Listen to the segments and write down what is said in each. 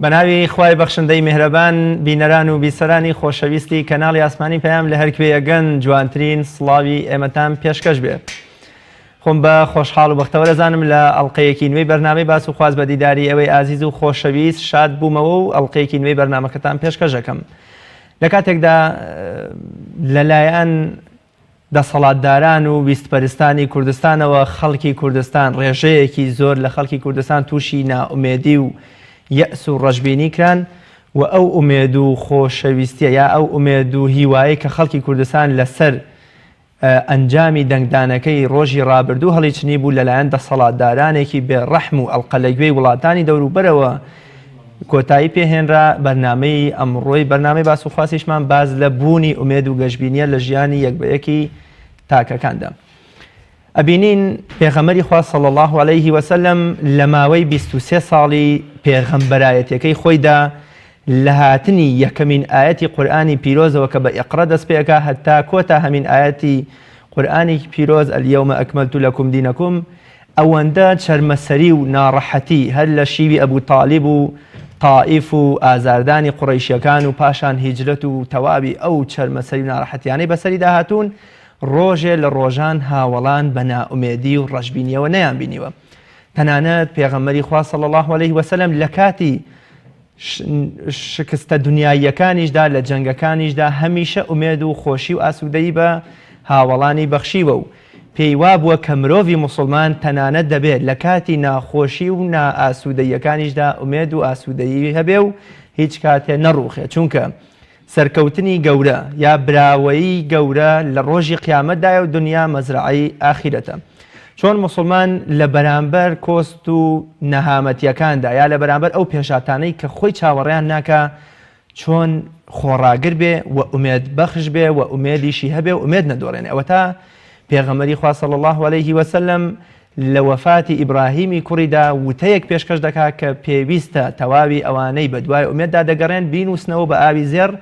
بەناوی خوای بەخشندەی میهرەبان بینەران و بیسەرانی خۆشەویستی کەناڵی ئاسمانی پەیام لە هەرکوێیەگەن جوانترین سڵاوی ئێمەتان پێشکەش بێ. خۆم بە خۆشحاڵ و بەختەوە دەزانم لە ئەڵلقەیەکی نوێی بەرنامەی باس و خواز بە دیداری ئەوەی ئازیز و خۆشەویست شاد بوومەوە و ئەڵلقەیەکی نوێی بەرنامەکەتان پێشکەش دەکەم. لە کاتێکدا لەلایەن دەسەڵاتداران و ویستپەرستانی کوردستانەوە خەڵکی کوردستان ڕێژەیەکی زۆر لە خەڵکی کوردستان تووشی نائومێدی و یەس و ڕەشبینی کران و ئەو ئومێد و خۆشەویستیە یا ئەو ئومێد و هیوایی کە خەڵکی کوردستان لەسەر ئەنجامی دەنگدانەکەی ڕۆژی ڕابردوو هەڵیچنی بوو لەلایەن دەسەڵاتدارانێکی بێڕەحم و ئەڵقەلەگوێی وڵاتانی دەوروبەرەوە کۆتایی پێهێنرا بەرنامەی ئەمڕۆی بەرنامەی باس و خواسیشمان باز لە بوونی ئومێد و گەشببینیە لە ژیانی یەکبەیەکی تاکەکاندا. ئەبینین پێغەمبەری خوا صلی الله علیه وسلم لە ماوەی 23 ساڵی پێغەمبەرایەتیەکەی خۆیدا لە هاتنی یەکەمین ئاەتی قورئانی پیرۆزەوە کە بە ئیقرا دەست پێکا هەتا کۆتا هەمین ئاەتی قورئانی پیرۆز ئەلیەومە ئەکمەلت لەکم دینەکم ئەوەندە چەرمەسەری و ناڕەحەتی هەر لە شیوی ئەبوو تاڵیب و طائف و ئازاردانی قوڕەیشیەکان و پاشان هیجرەت و تەوابی ئەو چەرمەسەری و ناڕەحەتیانەی بەسەری داهاتوون ڕۆژێ لە ڕۆژان هاوڵان بە نائومێدی و ڕەشبینیەوە نەیان بینیوە. تەنانەت پێغەمبەری خوا صلی الله علیه وسلم لە کاتی شکستە دنیاییەکانیشدا لە جەنگەکانیشدا هەمیشە ئومێد و خۆشی و ئاسوودەیی بە هاوڵانی بەخشیوە و پێی وابووە کە مرۆڤی موسڵمان تەنانەت دەبێت لە کاتی ناخۆشی و نائاسوودەییەکانیشدا ئومێد و ئاسوودەیی هەبێ و هیچ کاتێ نەڕوخێ، چونکە سەرکەوتنی گەورە یا براوەیی گەورە لە ڕۆژی قیامەتدایە و دنیا مەزرعەی ئاخیرەتە. چۆن موسڵمان لە بەرامبەر کۆست و نەهامەتیەکاندا یا لە بەرامبەر ئەو پێشاتانەی کە خۆی چاوەڕێیان ناکە چۆن خۆڕاگر بێ و ئومێد بەخش بێ و ئومێدیشی هەبێ و ئومێد نەدۆڕێنێ. ئەوە تا پێغەمبەری خوا صلی الله علیه وسلم لە وەفاتی ئیبراهیمی کوڕیدا وتەیەک پێشکەش دەکات کە پێویستە تەواوی ئەوانەی بە دوای ئومێددا دەگەڕێن بینوسنەوە بە ئاوی زێر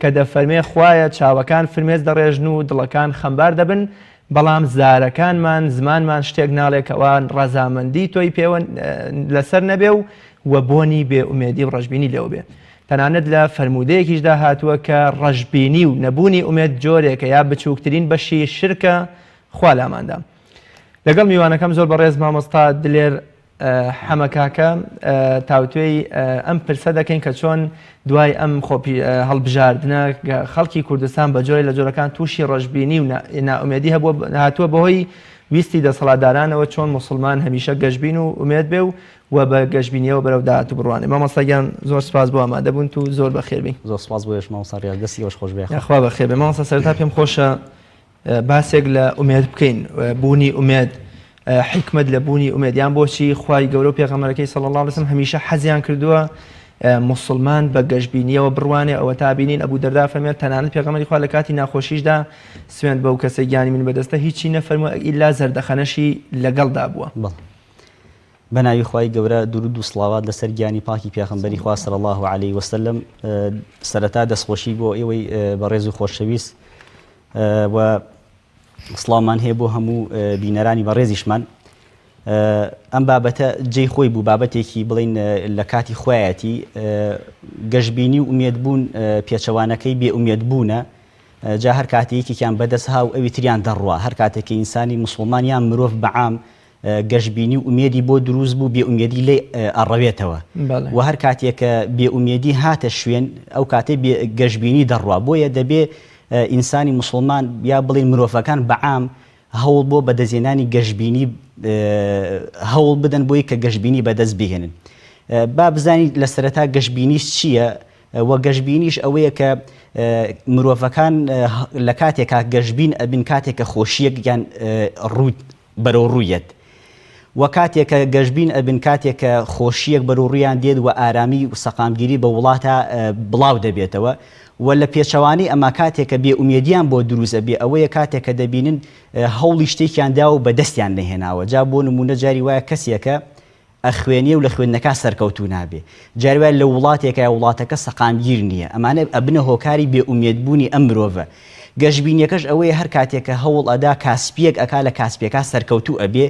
کە دەفەرمێ خوایە چاوەکان فرمێز دەڕێژن و دڵەکان خەمبار دەبن، بەڵام زارەکانمان زمانمان شتێک ناڵێک ئەوان ڕەزامەندی تۆی پێوە لەسەر نەبێ و بۆنی بێ ئومێدی و ڕەشبینی لێو بێ. تەنانەت لە فەرمودەیەکیشدا هاتووە کە ڕەشبینی و نەبوونی ئومێد جۆرێکە یا بچووکترین بەشی شرکە خوا لاماندا. لەگەڵ میوانەکەم زۆر بەڕێز مامۆستا دلێر حەمەکاکە تاوتوێی ئەم پرسە دەکەین کە چۆن دوای ئەم خۆپی هەڵبژاردنە خەڵکی کوردستان بە جۆرە لە جۆرەکان تووشی ڕەشبینی و نائومێدی هاتووە بەهۆی ویستی دەسەڵاتدارانەوە چۆن موسڵمان هەمیشە گەشببین و ئومێد بێ و بە گەشببینیەوە بەرەو داهات و بڕوانێ. مامۆستاگیان زۆر سپاس بۆ ئامادەبوون و زۆر بەخێر بین. زۆر سپاس بۆ ئێش مامۆستا ڕیاض، دەستی بەش خۆش بێ. خوا بەخێر بێ. مامۆستا سەرەتا پێم خۆشە باسێک لە ئومێد بکەین، بوونی ئومێد، حکمت لە بوونی ئومێدیان بۆچی خوای گەورە و پێغەمبەرەکەی صلی الله علیه وسلم هەمیشە حەزیان کردووە موسڵمان بە گەشببینیەوە بڕوانێ. ئەوە تا بینین ئەبوو دەردا فەرمێت تەنانەت پێغەمبەری خوا لە کاتی ناخۆشیشدا سوێند بەو کەسەی گیانی من بەدەستە هیچی نەفەرمووە ئیلا زەردەخەنەشی لەگەڵدا بووە. بە ناوی خوای گەورە درود و سڵاوات لەسەر گیانی پاکی پێغەمبەری خوا صلی الله علیه وسلم. سەرەتا دەستخۆشی بۆ ئێوەی بەڕێز و خۆشەویست و سڵامان هەیە بۆ هەموو بینەرانی بەڕێزیشمان. ئەم بابەتە جێی خۆی بوو، بابەتێکی بڵین لە کاتی خۆیەتی گەشببینی و ئومێدبوون پێچەوانەکەی بێ ئومێدبوونە. جا هەر کاتێکێکیان بەدەست ها و ئەوی تریان دەڕوە، هەر کاتێکی ئینسانی موسڵمان یان مرۆڤ بەعام گەشببینی و ئومێدی بۆ دروست بوو بێ ئومێدی لێ ئەڕەوێتەوە و هەر کاتێکە بێ ئومێدی هاتە شوێن ئەو کاتێ گەشببینی دەڕوە. بۆیە دەبێ ئینسانی موسڵمان یا بڵین مرۆڤەکان بەعام هەوڵ بۆ بەدەستهێنانی گەشببینی هەوڵ بدەن بۆی کە گەشببینی بەدەست بهێنن. با بزانیت لە سەرەتا گەشببینیش چییە و گەشببینیش ئەوەیە کە مرۆڤەکان لە کاتێکا گەشببین ئەبن کاتێکە خۆشیەک یان ڕوود بەرەو ڕوویەت و کاتێکە گەشببین ئەبن کاتێکە خۆشیەک بەرەو ڕوویان دێت و ئارامی و سەقامگیری بە وڵاتە بڵاو دەبێتەوە و لە پێچەوانی ئەمە کاتێکە بێ ئومێدیان بۆ دروستە بێ ئەوەیە کاتێکە دەبینن هەوڵی شتێکیان دا و بەدەستیان نەهێناوە. جا بۆ نمونە جاری وایە کەسێکە ئەخوێنیە و لە خوێندنەکە سەرکەوتوو نابێ، جاری وایە لە وڵاتێکە یا وڵاتەکە سەقامگیر نییە، ئەمانە ئەبنە هۆکاری بێ ئومێدبوونی ئەم مرۆڤە. گەشببینیەکەش ئەوەیە هەر کاتێکە هەوڵ ئەدا کاسپیەک ئەکا لە کاسپیەکە سەرکەوتوو ئەبێ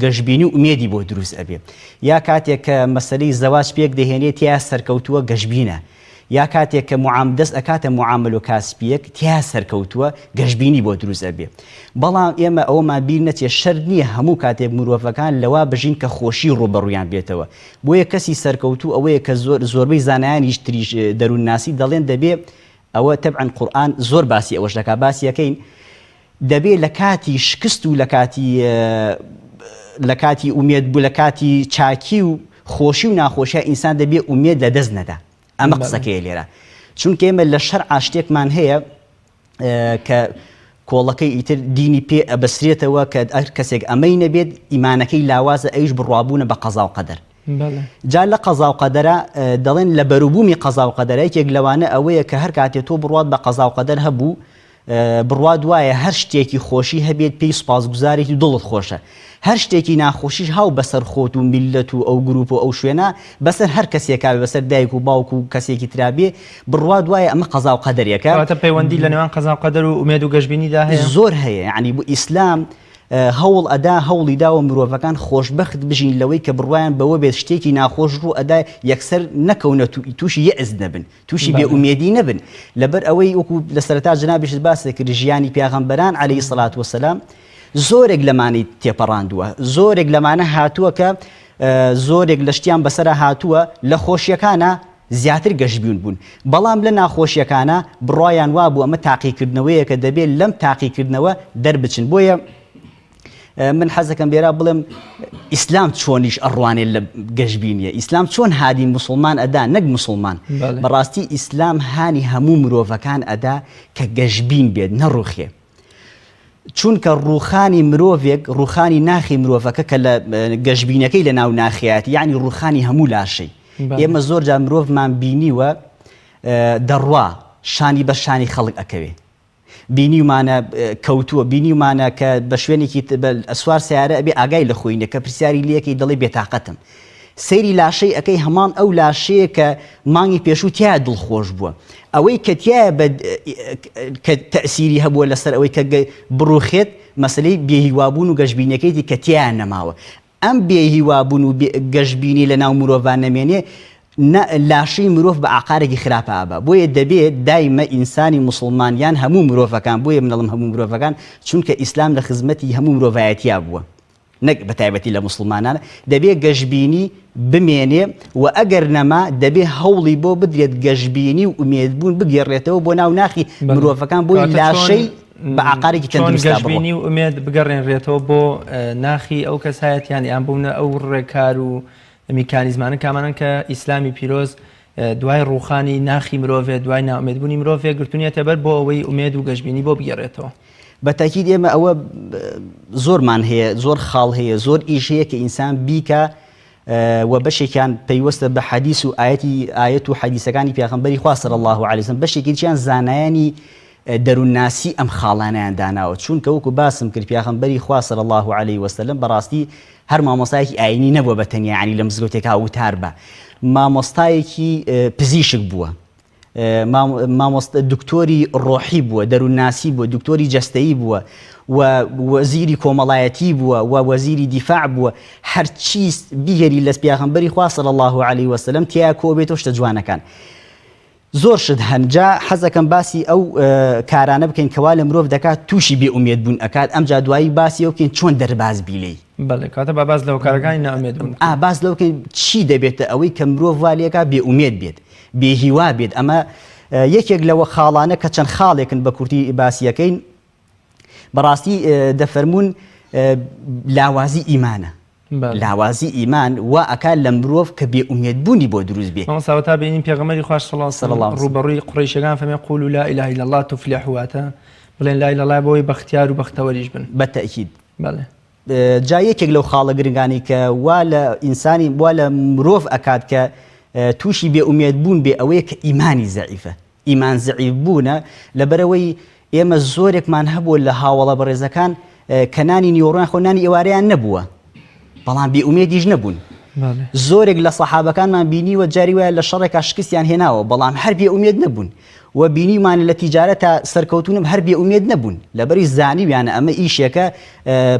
گەشتبینی و ئومێدی بۆ دروست ئەبێ یا کاتێک کە مەسەلەی زەواج پێک دەهێنێت تیا سەرکەوتووە گەشتبینە یا کاتێک کە دەست ئەکاتە معامل و کاسپیەک تیا سەرکەوتووە گەشتبینی بۆ دروست ئەبێ بەڵام ئێمە ئەوەمان بیر نەچێ شەر نییە هەموو کاتێک مرۆڤەکان لەوا بژین کە خۆشی ڕوبەڕوویان بێتەوە بۆیە کەسی سەرکەوتوو ئەوەیە کە زۆربەی زانایانیش تریش دەروون ناسی دەڵێن دەبێ ئەوە تەبعەن قورئان زۆر باسی ئەوەش دەکا باسیەکەین دەبێ لە کاتی شکست و لە کاتی ئومێد بوو لە کاتی چاکی و خۆشی و ناخۆشیە ئینسان دەبێ ئومێد لە دەست نەدا ئەمە قسەکەیە لێرە چونکە ئێمە لە شەرعا شتێکمان هەیە کە کۆڵەکەی ئیتر دینی پێ ئەبەسرێتەوە کە هەر کەسێک ئەمەی نەبێت ئیمانەکەی لاوازە ئەویش بڕوابوونە بە قەزا و قەدەر جا لە قەزا و قەدەرە دەڵێن لە بەروبوومی قەزا و قەدەرە یەکێک لەوانە ئەوەیە کە هەر کاتێک تۆ بڕوات بە قەزا و قەدەر هەبوو بڕوات وایە هەر شتێکی خۆشی هەبێت پێی سوپاسگوزارێکی دڵت خۆشە هەر شتێکی ناخۆشیش هاو بەسەر خۆت و میلەت و ئەو گروپ و ئەو شوێنە بەسەر هەر کەسێکا بەسەر دایک و باوک و کەسێکی ترابێ بڕوات وایە ئەمە قەزا و قەدەرێکە کەواتە پەیوەندی لە نێوان قەزا و قەدەر و ئومێد و گەشتبینیدا هەیە زۆر هەیە یعنی بۆ ئیسلام هەوڵ ئەدا هەوڵی داوە مرۆڤەکان خۆشبەخت بژین لەوەی کە بڕوایان بەوە بێت شتێکی ناخۆش ڕوو ئەدا یەکسەر نەکەونە تووشی یەئز نەبن تووشی بێئومێدی نەبن لەبەر ئەوەی وەکو لە سەرەتا جەنابیش باس کرد ژیانی پیاغەمبەران عەلەیهی سەڵات وەسەلام زۆرێک لەمانەی تێپەڕاندووە زۆرێک لەمانە هاتووە کە زۆرێک لە شتیان بەسەرە هاتووە لە خۆشیەکانە زیاتر گەشتبیون بوون بەڵام لە ناخۆشیەکانە بڕوایان وا بوو ئەمە تاقیکردنەوەیە کە دەبێت لەم تاقیکردنەوە دەربچن بۆیە من حەزەکەم لێرە بڵێم ئیسلام چۆنیش ئەڕوانێت لە گەشتبینیە ئیسلام چۆن هادی مسلمان ئەدا نەک مسلمان بەڕاستی ئیسلام هانی هەموو مرۆڤەکان ئەدا کە گەشتبین بێت نەڕوخێ چونکە ڕوخانی مرۆڤێک ڕوخانی ناخی مرۆڤەکە کە لە گەشتبینەکەی لە ناو ناخیەتی یعنی ڕوخانی هەموو لاشەی ئێمە زۆر جا مرۆڤمان بینیوە دەڕوا شانی بە شانی خەڵک ئەکەوێ بینیمانە کەوتووە بینیمانە کە بە شوێنێکی ئەسوار سیارە ئەبێ ئاگای لە خۆینە کە پرسیاری لەکەی دەڵێ بێتاقەتم سەیری لاشەی ئەەکەی هەمان ئەو لاشەیە کە مانگی پێشوو تیا دڵخۆش بووە ئەوەی کە تایە کە تەئسیری هەبووە لەسەر ئەوەی کە بڕوخێت مەسلەی بێهیوابوون و گەشتبینەکەیتی کە تیان نەماوە ئەم بێهیوابوون و گەشتبینی لە ناو مرۆڤان نەمێنێ لاشەی مرۆڤ بە عقارێکی خراپە ئابە بۆیە دەبێت دایمە ئینسانی مسلمانیان هەموو مرۆڤەکان بۆیە منەڵم هەموو مرۆڤەکان چونکە ئیسلام لە خزمەتی هەموو مرۆڤایەتیا بووە نەک بە تایبەتی لە مسلمانانە دەبێت گەشتبینی بمێنێ و ئەگەر نەما دەبێت هەوڵی بۆ بدرێت گەشتبینی و ئومێدبوون بگێڕێتەوە بۆ ناو ناخی مرۆڤەکان بۆی لاشەی بە عقارێکی تەندروستا بڕۆ گەشتبینی و ئومێد بگەڕێنرێتەوە بۆ ناخی ئەو کەسایەتیان یان بوونە ئەو ڕێکار و میکانیزمانە کامانن کە ئیسلامی پیرۆز دوای ڕوخانی ناخی مرۆڤێ دوای ناومێدبوونی مرۆڤێ گرتوونیەتە بەر بۆ ئەوەی ئومێد و گەشتبینی بۆ بگێڕێتەوە بە تاکید ئێمە ئەوە زۆرمان هەیە زۆر خاڵ هەیە زۆر ئیش هەیە کە ئینسان بیکە و بەشێکیان پەیوەستە بە حەدیث و ئاەت و حەدیثەکانی پێغەمبەری خوا صلی الله علیه وسلم بەشێکیان زانایانی دەروونناسی ئەم خاڵانیان داناوە چونکە وەکو باسم کرد پێغەمبەری خوا صلی الله علیه وسلم بەڕاستی هەر مامۆستایەکی ئاینی نەبووە بە تەنیا ینی لە مزگەوتێکا وتار بە مامۆستایەکی پزیشک بووە دکتۆری ڕۆحی بووە دەروونناسی بووە دکتۆری جەستەیی بووە و وەزیری کۆمەڵایەتی بووە و وەزیری دیفاع بووە هەرچی بیهێری لە پێغەمبەری خوا صلی الله علیه وسلم تیا کۆبێتەوە شتە جوانەکان زۆر شت هەنجا حەزەکەم باسی ئەو کارانە بکەین کەوا لە مرۆڤ دەکات تووشی بێئومێد بوون ئەکات ئەمجا دوایی باسی ئەو بکەین چۆن دەرباز بیلەی بەڵێ کاتە با باز لەو کارەکانی ناومێد بوون باز لەو بکەین چی دەبێتە ئەوەی کە مرۆڤ والێکا بێئومێد بێت بێهیوا بێت ئەمە یەکێک لەوە خاڵانە کە چەند خاڵێکن بە کورتی باسیەکەین بەڕاستی دەفەرمونون لاوازی ئیمانە لاوازی ئیمان وا ئەکات لە مرۆڤ کە بێئومێدبوونی بۆ دروست بێت مامۆستا تا بینین پێغەمبەری خوا صلی الله علیه و ڕوبەڕووی قوڕیشەکان فەرمێ قولوا لا اله الا الله تفلحوا بڵێن لا اله الا الله بۆی بەختیار و بەختەوەریش بن بە تەئکید بەڵێ جا یەکێک لەو خاڵە گرنگانی کە وا لە ئینسانی وا لە مرۆڤ ئەکات کە تووشی بێئومێدبوون بێ ئەوەیە کە ئیمانی زەعیفە ئیمان زەعیف بوونە لەبەرەوەی ئێمە زۆرێکمان هەبووە لە هاوڵە بەڕێزەکان کە نانی نیوەڕۆیان خۆ نانی ئێوارەیان نەبووە بەڵام بێئومێدیش نەبوون زۆرێک لە سەحابەکانمان بینیوە جاری وایە لە شەڕێکا شکستیان هێناوە بەڵام هەر بێئومێد نەبوون و بینیمان لە تیجارەتە سەرکەوتونم هەر بێئومێد نەبوون لەبەری زانیویانە ئەمە ئیشێکە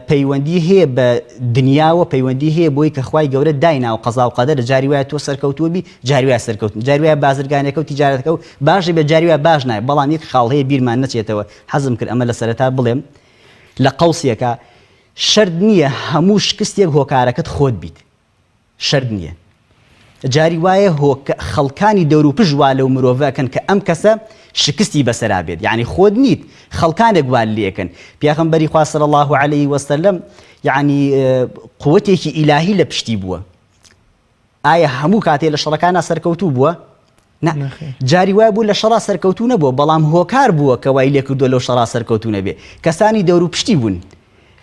پەیوەندی هەیە بە دنیاوە پەیوەندی هەیە بۆی کە خوای گەورە داینا و قەزا و قەدەر جاری وایە تۆ سەرکەوتووەبی جاری وایە سەرکەوتن جاری وایە بازرگانیەکە و تیجارەتەکە و باشە بێ جاری وایە باش نایە بەڵام یەک خاڵ هەیە بیرمان نەچێتەوە حەزم کرد ئەمە لە سەرەتا بڵێم لە قەوسێکە شەرت نییە هەموو شکستێک هۆکارەکەت خۆت بیت شەرت نییە جاری وایە خەڵکانی دەوروپژ وا لەو مرۆڤەکەن کە ئەم کەسە شکستی بەسەرا بێت یعنی خۆت نیت خەڵکانێک وا لێکن پیاغەمبەری خوا صلی الله علیه وسلم یعنی قووەتێکی ئیلاهی لە پشتی بووە ئایا هەموو کاتێ لە شەڕەکانە سەرکەوتوو بووە جاری وای بوو لە شەڕا سەرکەوتوو نەبووە بەڵام هۆکار بووە کە وای لێ کردووە لەو شەڕا سەرکەوتوو نەبێ کەسانی دەوروپشتی بوون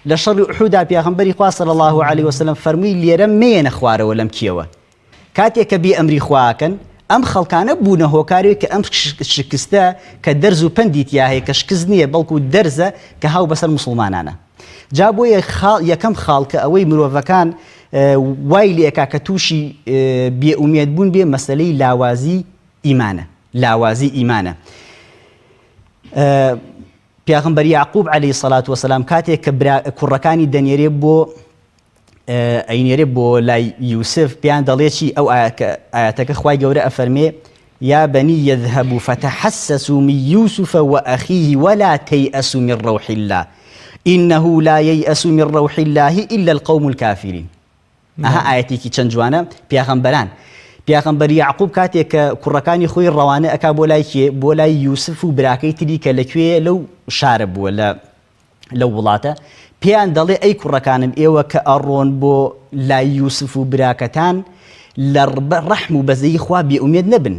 لە شەڕی ئوحودا پیاغەمبەری خوا صلی الله علیه وسلم فەرمووی لێرە مێنە خوارەوە لەم کێوە کاتێک کە بێ ئەمری خواکەن ئەم خەڵکانە بوونە هۆکارێک کە ئەم شکستە کە دەرز و پەندی تیا هەیە کە شکست نییە بەڵکو دەرزە کە هاو بەسەر مسڵمانانە جا بۆ یەکەم خاڵ کە ئەوەی مرۆڤەکان وای لێکا کە تووشی بێئومێد بوون بێ مەسەلەی لاوازی ئیمانە پیاغمبەری یعقوب عەلەیهی سەڵات وەسەلام کاتێک کە کوڕەکانی دەنێرێ بۆ ئەینێرێ بۆ لای یوسف پیان دەڵێ چی ئەو ئاەتەکە خوای گەورە ئەفەرمێ یا بەنی یذهبوا فتحسسوا من یوسف وأخیه ولا تیأسوا من روح الله إنه لا ييأس من روح الله إلا القوم الكافرين ئەها ئاەتێکی چەند جوانە پیاغەمبەری یعقوب کاتێک کە کوڕەکانی خۆی ڕەوانە ئەکا بۆ لای یوسف و براکەی تری کە لەکوێ لەو شارە بووە لەو وڵاتە پیان دەڵێ ئەی کوڕەکانم ئێوە کە ئەڕۆن بۆ لای یوسف و براکەتان لە ڕەحم و بەزەی خوا بێئومێد نەبن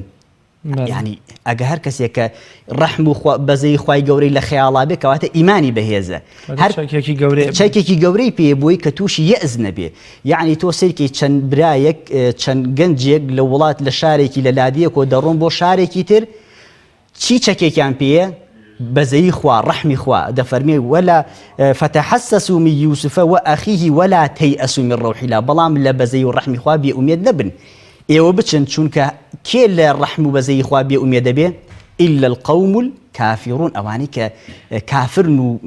یعنی ئەگە هەر کەسێک کە ڕەحم و بەزەی خوای گەورەی لە خەیاڵا بێ کەواتە ئیمانی بەهێزە هەر چەکێکی گەورەی پێ بۆی کە تووشی یەئز نەبێ یعنی تۆ سەرکی چەند برایەک چەند گەنجێک لە وڵات لە شارێکی لە لادیەکەوە دەڕۆن بۆ شارێکی تر چی چەکێکیان پێیە بەزەی خوا ڕەحمی خوا دەفەرمێ ولا فتحسسوا من یوسف وأخیه ولا تیأسوا من روح الله بەڵام لە بەزەی و ڕەحمی خوا بێئومێد نەبن ئێوە بچن چونکە کێ لە ڕەحم و بەزەی خوا بێئومێد دەبێ إلا القوم الكافرون ئەوانەی کە کافرن و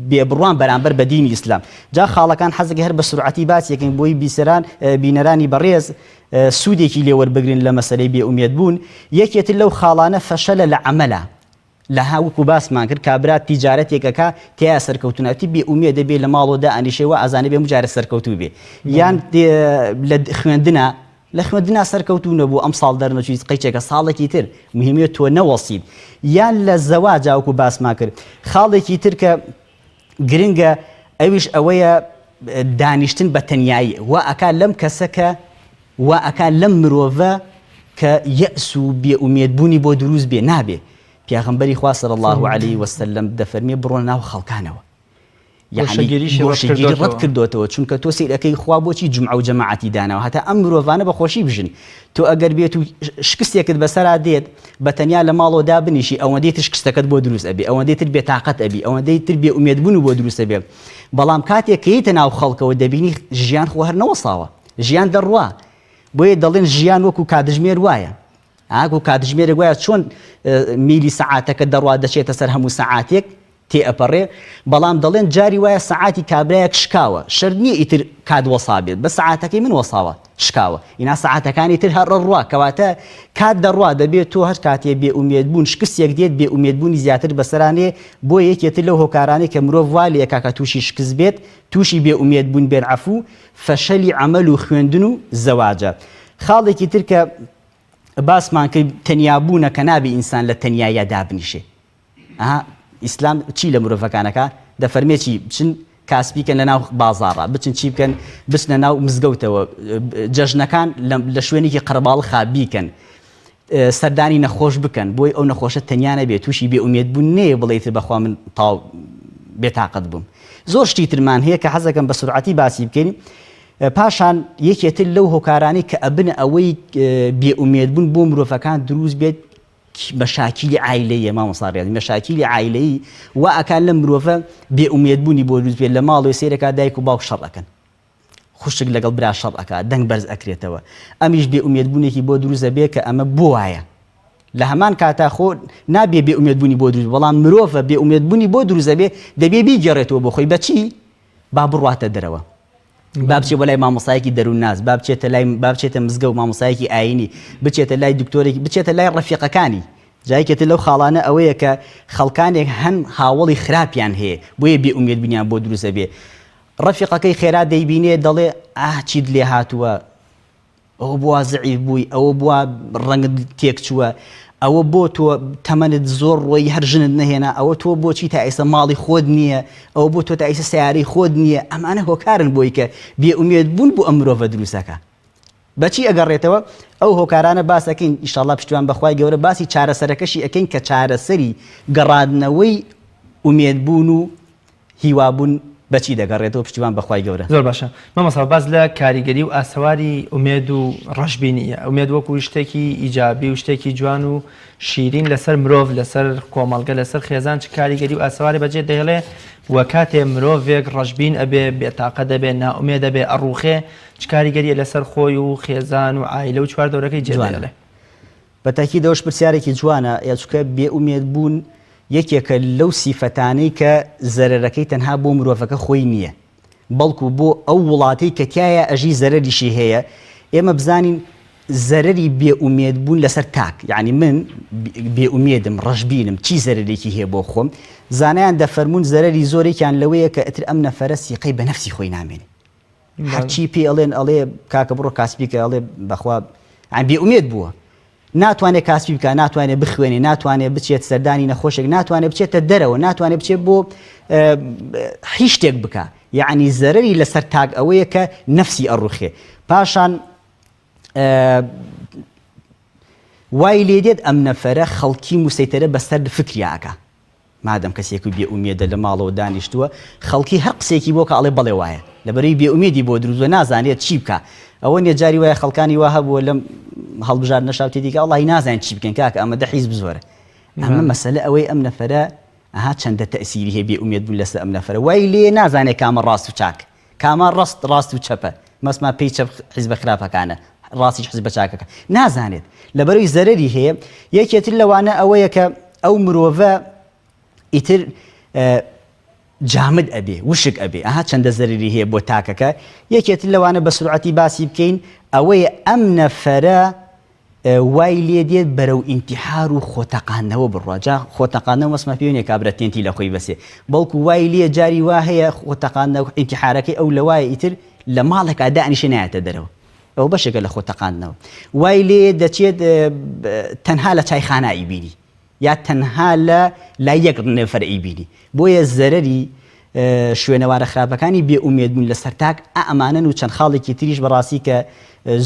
بێبڕوان بەرامبەر بە دینی ئیسلام جا خاڵەکان حەزەکە هەر بە سورعەتی باسیەکەین بۆی بینەرانی بەڕێز سوودێکی لێوەربگرن لە مەسەلەی بێئومێد بوون یەکێتر لەو خاڵانە فەشەلە لە عەمەلە لە هاوکو باسمان کرد کابرات تیجارەتێکەکە تیا سەرکەوتونەتی بێئومێد دەبێ لە ماڵۆدا ئەنیشەوە ئازانە بێ مجارە سەرکەوتوو بێ یان لە خوێندنا سەرکەوتوو نەبوو ئەم ساڵ دەرنەچوویت قەیچێکە ساڵێکی تر مهمێت تۆ نەوەسید یان لە زەواج هاوکو باسمان کرد خاڵێکی تر کە گرنگە ئەویش ئەوەیە دانیشتن بە تەنیایی وا ئەکا لەم کەسەکە وا ئەکا لەم مرۆڤە کە یەئس و بێئومێدبوونی بۆ دروست بێ نابێ پیاغمبەری خوا صلی الله علیه وسلم دەفەرمێ بڕۆنە ناو خەڵکانەوە گۆشەگیری ڕەت کردوتەوە چونکە تۆ سیرەکەی خوا بۆچی جمعە و جەماعەتی داناوە هەتا ئەم مرۆڤانە بەخۆشی بژن تۆ ئەگەر بێت و شکستێکت بەسەرا دێت بە تەنیا لە ماڵەوەدا بنیشی ئەوەندەی تر شکستەکەت بۆ دروست ئەبێ ئەوەندەی تر بێتاقەت ئەبی ئەوەندەی تر بێئومێدبوون بۆ دروست ئەبێ بەڵام کاتێک کە یتە ناو خەڵکەوە دەبینی ژیان خۆ هەر نەوەساوە ژیان دەڕوا بۆیە دەڵێن ژیان وەکو کاتژمێر وایە ئاگو کاتژمێرێک وایە چۆن میلی سەعاتەکە دەڕوا دەچێتە سەر هەموو سەعاتێک تێئەپەڕێ بەڵام دەڵێن جاری وایە سەعاتی کابرایەک شکاوە شەرت نییە ئیتر کات وەسا بێت بە سەعاتەکەی من وەساوە شکاوە ئینا سەعاتەکانی تر هەر ڕوا کەواتە کات دەڕوا دەبێت تۆ هەر کاتێ بێئومێدبوون شکستێک دێت بێئومێدبوونی زیاتر بەسەرانێ بۆ یەکێتر لەو هۆکارانەی کە مرۆڤ وا لێکا کە تووشی شکست بێت تووشی بێئومێدبوون بێن عەفوو فەشەلی عەمەل و خوێندن و زەواجە خاڵێکی تر کە باسمان کرد تەنیابوونە کە نابێ ئینسان لە تەنیایە دابنیشێ ئیسلام چی لە مرۆڤەکانەکە دەفەرمێ چی بچن کاسبیکەن لە ناو بازاڕە بچن چی بکەن بچنە ناو مزگەوتەوە جەژنەکان لە شوێنێکی قەرباڵخا بیکەن سەردانی نەخۆش بکەن بۆی ئەو نەخۆشە تەنیا نەبێت تووشی بێئومێدبوون نەیە بڵێیتر بەخوا من تاو بێتاقەت بووم زۆر شتی ترمان هەیە کە حەزەکەم بە سورعەتی باسی بکەین پاشان یەکێتر لەو هۆکارانەی کە ئەبنە ئەوەی بێئومێدبوون بۆ مرۆڤەکان دروست بێت مەشاکیلی عایلەیە مامۆستا مەشاکیلی عایلەیی وا ئەکان لە مرۆڤە بێئومێدبوونی بۆ دروست بێت لە ماڵەوەی سێرەکە دایک و باوک شەڕ ئەکەن خوشک لەگەڵ برا شەڕ ئەکا دەنگ بەرز ئەکرێتەوە ئەمیش بێئومێدبوونێکی بۆ دروست دەبێت کە ئەمە بۆ وایە لە هەمان کاتا خۆ نابێ بێئومێدبوونی بۆ دروست بەڵام مرۆڤە بێئومێدبوونی بۆ دروستە بێ دەبێ بیگەڕێتەوە بۆ خۆی بەچی با بڕواتە دەرەوە با بچێت بە لای مامۆستایەکی دەروون ناز با بچێتە مزگە و مامۆستایەکی ئاینی بچێتە لای دکتۆرێکی بچێتە لای ڕەفیقەکانی جایکێتە لەو خاڵانە ئەوەیە کە خەڵکانێک هەن هاوڵی خراپیان هەیە بۆیە بێئومێدبوونیان بۆ دروستە بێ ڕەفیقەکەی خێرا دەیبینێ دەڵێ چیت لێ هاتووە ئەوە بووە زەعیف بووی ئەوە بووە ڕەنگت تێک چووە ئەوە بۆ تۆ تەمەنت زۆر ڕۆی هەر ژنت نەهێنا ئەوە تۆ بۆچی تا ئێستا ماڵی خۆت نییە ئەوە بۆ تۆ تا ئێستا سیارەی خۆت نییە ئەمانە هۆکارن بۆی کە بێئومێدبوون بۆ ئەم مرۆڤە دروستەکە بەچی ئەگەڕێتەوە ئەو هۆکارانە باس ئەکەین ئیشاڵڵا پشتیوان بەخوای گەورە باسی چارەسەرەکەشی ئەکەین کە چارەسەری گەڕاندنەوەی ئومێدبوون و هیوابوون بەچی دەگەڕێتەوە پشتیوان بەخوای گەورە زۆر باشە مامۆستا باز لە کاریگەری و ئاسەواری ئومێد و ڕەشبینیە ئومێد وەکو شتێکی ئیجابی و شتێکی جوان و شیرین لەسەر مرۆڤ لەسەر کۆمەڵگە لەسەر خێزان چ کاریگەری و ئاسەواری بەجێ دەهێڵێ وە کاتێ مرۆڤێک ڕەشبین ئەبێ بێتاقە دەبێ نائومێد دەبێ ئەڕوخێ چ کاریگەریە لەسەر خۆی و خێزان و عایلە و چواردەورەکەی جێدەهێڵێ بەتاکی دەوش پرسیارێکی جوانە یاچکە بێئومێدبوون یەکێکە لەو سیفەتانەی کە زەرەرەکەی تەنها بۆ مرۆڤەکە خۆی نییە بەڵکو بۆ ئەو وڵاتەی کە تایە ئەژی زەرەریشی هەیە ئێمە بزانین زەرەری بێئومێدبوون لەسەر تاک یعنی من بێئومێدم ڕەشبینم چی زەرەرێکی هەیە بۆ خۆم زانایان دەفەرمونون زەرەری زۆرێکیان لەوەیە کە ئەتر ئەم نەفەرە سیقەی بە نەفسی خۆی نامێنێ هەرچی پێ ئەڵێن ئەڵێ کاکە بڕۆ کاسبیکە ئەڵێ بەخوا بێئومێد بووە ناتوانێت کاسبی بکە ناتوانێت بخوێنێ ناتوانێت بچێت سەردانی نەخۆشێک ناتوانێت بچێتە دەرەوە ناتوانێت بچێت بۆ هیچ شتێک بکە یعنی زەرەری لەسەر تاک ئەوەیە کە نەفسی ئەڕوخێ پاشان وای لێ دێت ئەم نەفەرە خەڵکی موسەیتەرە بەسەر فکریاکە مادەم کەسێک بێئومێدە لە ماڵەوە دانیشتووە خەڵکی هەر قسێکی بۆ کە ئەڵێ بەڵێ وایە لەبەرەوەی بێئومێدی بۆ دروستوە نازانێت چی بکە ئەوە نێجاری وایە خەڵکانی وا هەبووە لەم هەڵبژاردنە شاوتی دیکە ئەڵڵی نازانین چی بکەن کاکە ئەمە دە حیزب زۆرە ئەمە مەسەلە ئەوەی ئەم نەفەرە چەندە تەئسیری هەیە بێئومێدبوون لەسەر ئەم نەفەرە وای لێ نازانێت کامە ڕاست و چاک کامە ڕاست و چەپە مەسما پێی چەپ حیزبە خراپەکانە ڕاستیش حیزبە چاکەکە نازانێت لەبەرەوەی زەرەری هەیە یەکێتر لەوانە ئەوەیە کە ئەو مرۆڤە ئیتر جامد ئەبێ وشک ئەبێ چەندە زەرری هەیە بۆ تاکەکە یەکێتر لەوانە بە سورعەتی باسی بکەین ئەوەیە ئەم نەفەرە وای لێ دێت بەرەو ئینتیحار و خۆتەقاندنەوە بڕوا جا خۆتەقاندنەوە وەسمە پێوێنێ کابرا تێنتی لە خۆی بەسێ بەڵکو وای لێ جاری وا هەیە خۆتەقاندنەوە ئینتیحارەکەی ئەو لەوایە ئیتر لە ماڵێکا دانیشە نایەتە دەرەوە ئەو بەشێکە لە خۆتەقاندنەوە وای لێ دەچێت تەنها لە چایخانە ئیبینی یا تەنها لە لای یەک نەفەر ئیبینی بۆیە زەرەری شوێنەوارە خراپەکانی بێئومێدبوون لەسەر تاک ئەمانن و چەند خاڵێکی تریش بەڕاستی کە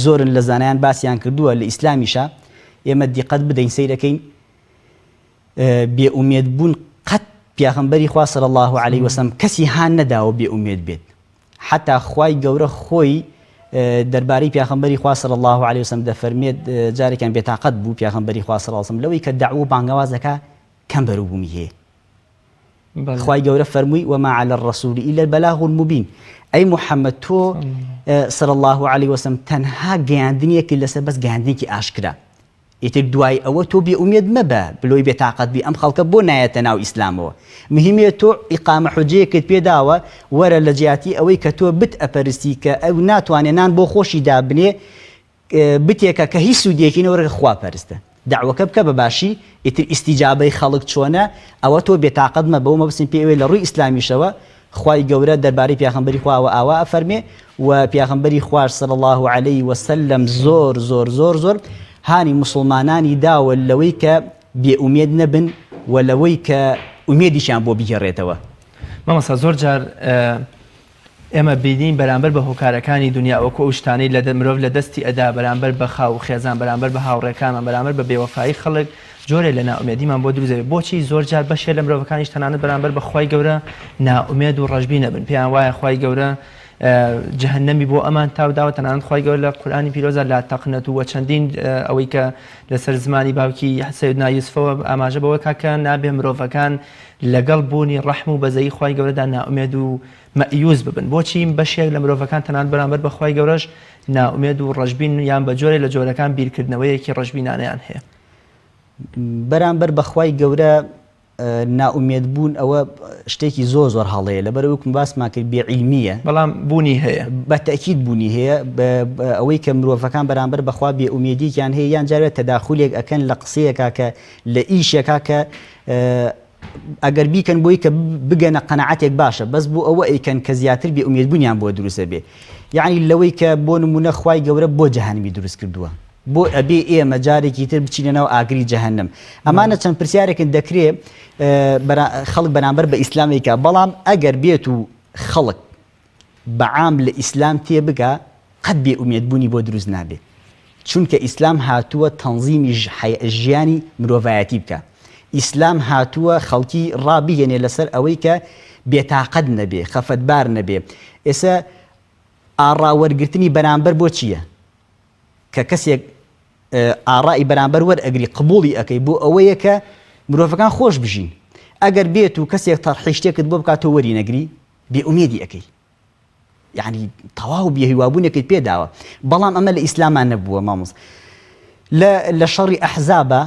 زۆرن لە زانایان باسییان کردووە لە ئیسلامیشە ئێمە دیقەت بدەین سەیرەکەین بێئومێدبوون قەت پیاغەمبەری خوا صلی الله علیه وسلم کەسی هان نەداوە بێئومێد بێت حتا خوای گەورە خۆی دەربارەی پیاغەمبەری خوا صلی الله علیه وسلم دەفەرمێت جارێکیان بێتاقەت بوو پیاغەمبەری خوا صلی الله علیه وسلم لەوەی کە دەعوە و بانگەوازەکە کەم بەروبوومی هەیە خوای گەورە فەرمووی وما على الرسول إلا البلاغ المبين ئەی محەممەد تۆ صلی الله علیه وسلم تەنها گەیاندنیەکی لەسەر بەس گەیاندنێکی ئاشکرا ئیتر دوای ئەوە تۆ بێئومێد مەبە بلۆی بێتاقەت بی ئەم خەڵکە بۆ نایەتە ناو ئیسلامەوە مهمەیە تۆ ئیقامە حوجەیەکت پێداوە وەرە لە جیاتی ئەوەی کە تۆ بت ئەپەرستی کە ئەو ناتوانێت نان بۆ خۆشی دابنێ بتێکە کە هیچ سوودیەکی نەوەرە خوا پەرستە دعوەکە بکە بەباشی ئیتر ئیستیجابەی خەڵک چۆنە ئەوە تۆ بێتاقەت مەبە و مەبستین پێوێ لە ڕووی ئیسلامیشەوە خوای گەورە دەربارەی پیاغەمبەری خواوە ئاوا ئەفەرمێ و پیاغەمبەری خوار صلی الله علیه وسلم زۆر زۆر زۆر زۆر هانی مسلمانانی داوە لەوەی کە بێئومێد نەبن و لەوەی کە ئومێدیشیان بۆ بگەڕێتەوە مامۆستا زۆر جار ئێمە بینین بەرامبەر بە هۆکارەکانی دنیا وەکو ئەو شتانەی لە مرۆڤ لە دەستی ئەدا بەرامبەر بە خاو و خێزان بەرامبەر بە هاوڕێکانمان بەرامبەر بە بێوەفایی خەڵک جۆرێک لە نائومێدیمان بۆ دروست دەبێت بۆچی زۆر جار بەشێک لە مرۆڤەکانیش تەنانەت بەرامبەر بە خوای گەورە نائومێد و ڕەشبی نەبن پێیان وایە خوای گەورە جەهەنەمی بۆ ئەمان تاوداوە تەنانەت خوای گەورە لە قورئانی پیرۆزە لا تەقنەتو و چەندین ئەوەی کە لەسەر زمانی باوکی سەیدنا یوسفەوە ئاماژە بەوە کاکە نابێ مرۆڤەکان لەگەڵ بوونی ڕەحم و بەزەیی خوای گەورەدا نائومێد و مەئیوز ببن بۆچی بەشێک لە مرۆڤەکان تەنانەت بەرامبەر بە خوای گەورەش نائومێد و ڕەشبین یان بە جۆرێک لە جۆرەکان بیرکردنەوەیەکی ڕەشبینانەیان هەیە بەرامبەر بەخوای گەورە ناومێد بوون ئەوە شتێکی زۆر زۆر هەڵەیە لەبەر وەکم باسمان کرد بێعیلمیە بەڵام بوونی هەیە بە تەکید بوونی هەیە ئەوەی کە مرۆڤەکان بەرامبەر بەخوا بێئومێدییان هەیە یان جارێت تەداخولێک ئەکەن لە قسەیەکا کە لە ئیشێکا کە ئەگەر بیکەن بۆی کە بگەنە قەنەعەتێک باشە بەس بۆ ئەوە ئەیکەن کە زیاتر بێئومێدبوونیان بۆ دروستە بێ یعنی لەوەی کە بۆ نمونە خوای گەورە بۆ جەهەنمی دروست کردووە بۆ ئەبێ ئێمە جارێکی تر بچینەوە ئاگری جەهەنم ئەمانە چەند پرسیارێکن دەکرێت خەڵک بەرامبەر بە ئیسلامێکە بەڵام ئەگەر بێت و خەڵک بەعام لە ئیسلام تێبگا قەت بێئومێدبوونی بۆ دروست نابێت چونکە ئیسلام هاتووە تەنزیمی ژیانی مرۆڤایەتی بکە ئیسلام هاتووە خەڵکی ڕابیگەنێ لەسەر ئەوەی کە بێتاقەت نەبێ خەفەتبار نەبێ ئێستا ئاڕاوەرگرتنی بەرامبەر بۆ چییە کە کەسێک ئاڕای بەرامبەر وەرئەگری قبوڵی ئەەکەی بۆ ئەوەیە کە مرۆڤەکان خۆش بژین ئەگەر بێت و کەسێک تەڕحی شتێکت بۆ بکاتەوە وەری نەگری بێئومێدی ئەەکەی یعنی تەواو بێهیوابوونێکت پێداوە بەڵام ئەمە لە ئیسلامان نەبووە مامۆس لە شەڕی ئەحزابە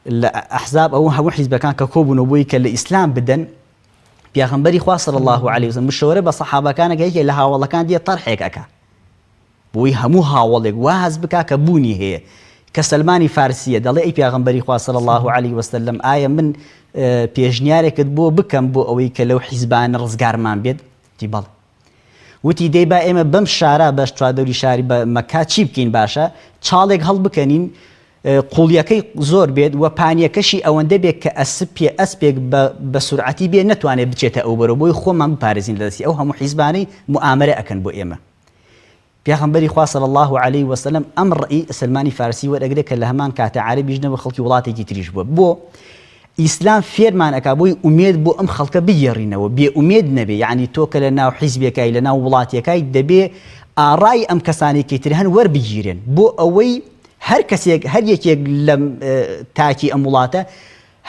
لە ئەحزاب ئەوە هەموو حیزبەکان کە کۆبوونەوە بۆی کە لە ئیسلام بدەن پیاغەمبەری خوا صلی الله علیه وسلم مشەوەرە بە سەحابەکانەکە یەکێک لە هاوڵەکان دێ تەرحێک ئەکا بۆی هەموو هاوڵێک واز بکا کە بوونی هەیە کە سەلمانی فارسیە دەڵێ ئەی پیاغەمبەری خوا صلی الله علیه وسلم ئایا من پێشنیارێکت بۆ بکەم بۆ ئەوەی کە لەو حیزبانە ڕزگارمان بێت تی بەڵێ وتی دەی با ئێمە بەم شارە بەش چوادەوری شاری بە مەکا چی بکەین باشە چاڵێک هەڵبکەنین قوڵیەکەی زۆر بێت و پانیەکەشی ئەوەندە بێت کە ئەسپێک بە سورعەتی بێ نەتوانێت بچێتە ئەو بەرەوە بۆی خۆمان بپارێزین لە دەستی ئەو هەموو حیزبانەی موامەرە ئەکەن بۆ ئێمە پیاغەمبەری خوا صلی الله علیه وسلم ئەم ڕئی سلمانی فارسی وەرئەگرێت کە لە هەمان کاتە عەرەبیش نەبوو خەڵکی وڵاتێکی تریش بووە بۆ ئیسلام فێرمان ئەکا بۆی ئومێد بۆ ئەم خەڵکە بگێڕینەوە بێئومێد نەبێ یعنی تۆ کە لە ناو حیزبێکای لە ناو وڵاتیەکای دەبێ ئاڕای ئەم کەسانێکی تر هەن وەربگیرن بۆ ئەوەی هەر کەسێک هەر یەکێک لە تاکی ئەم وڵاتە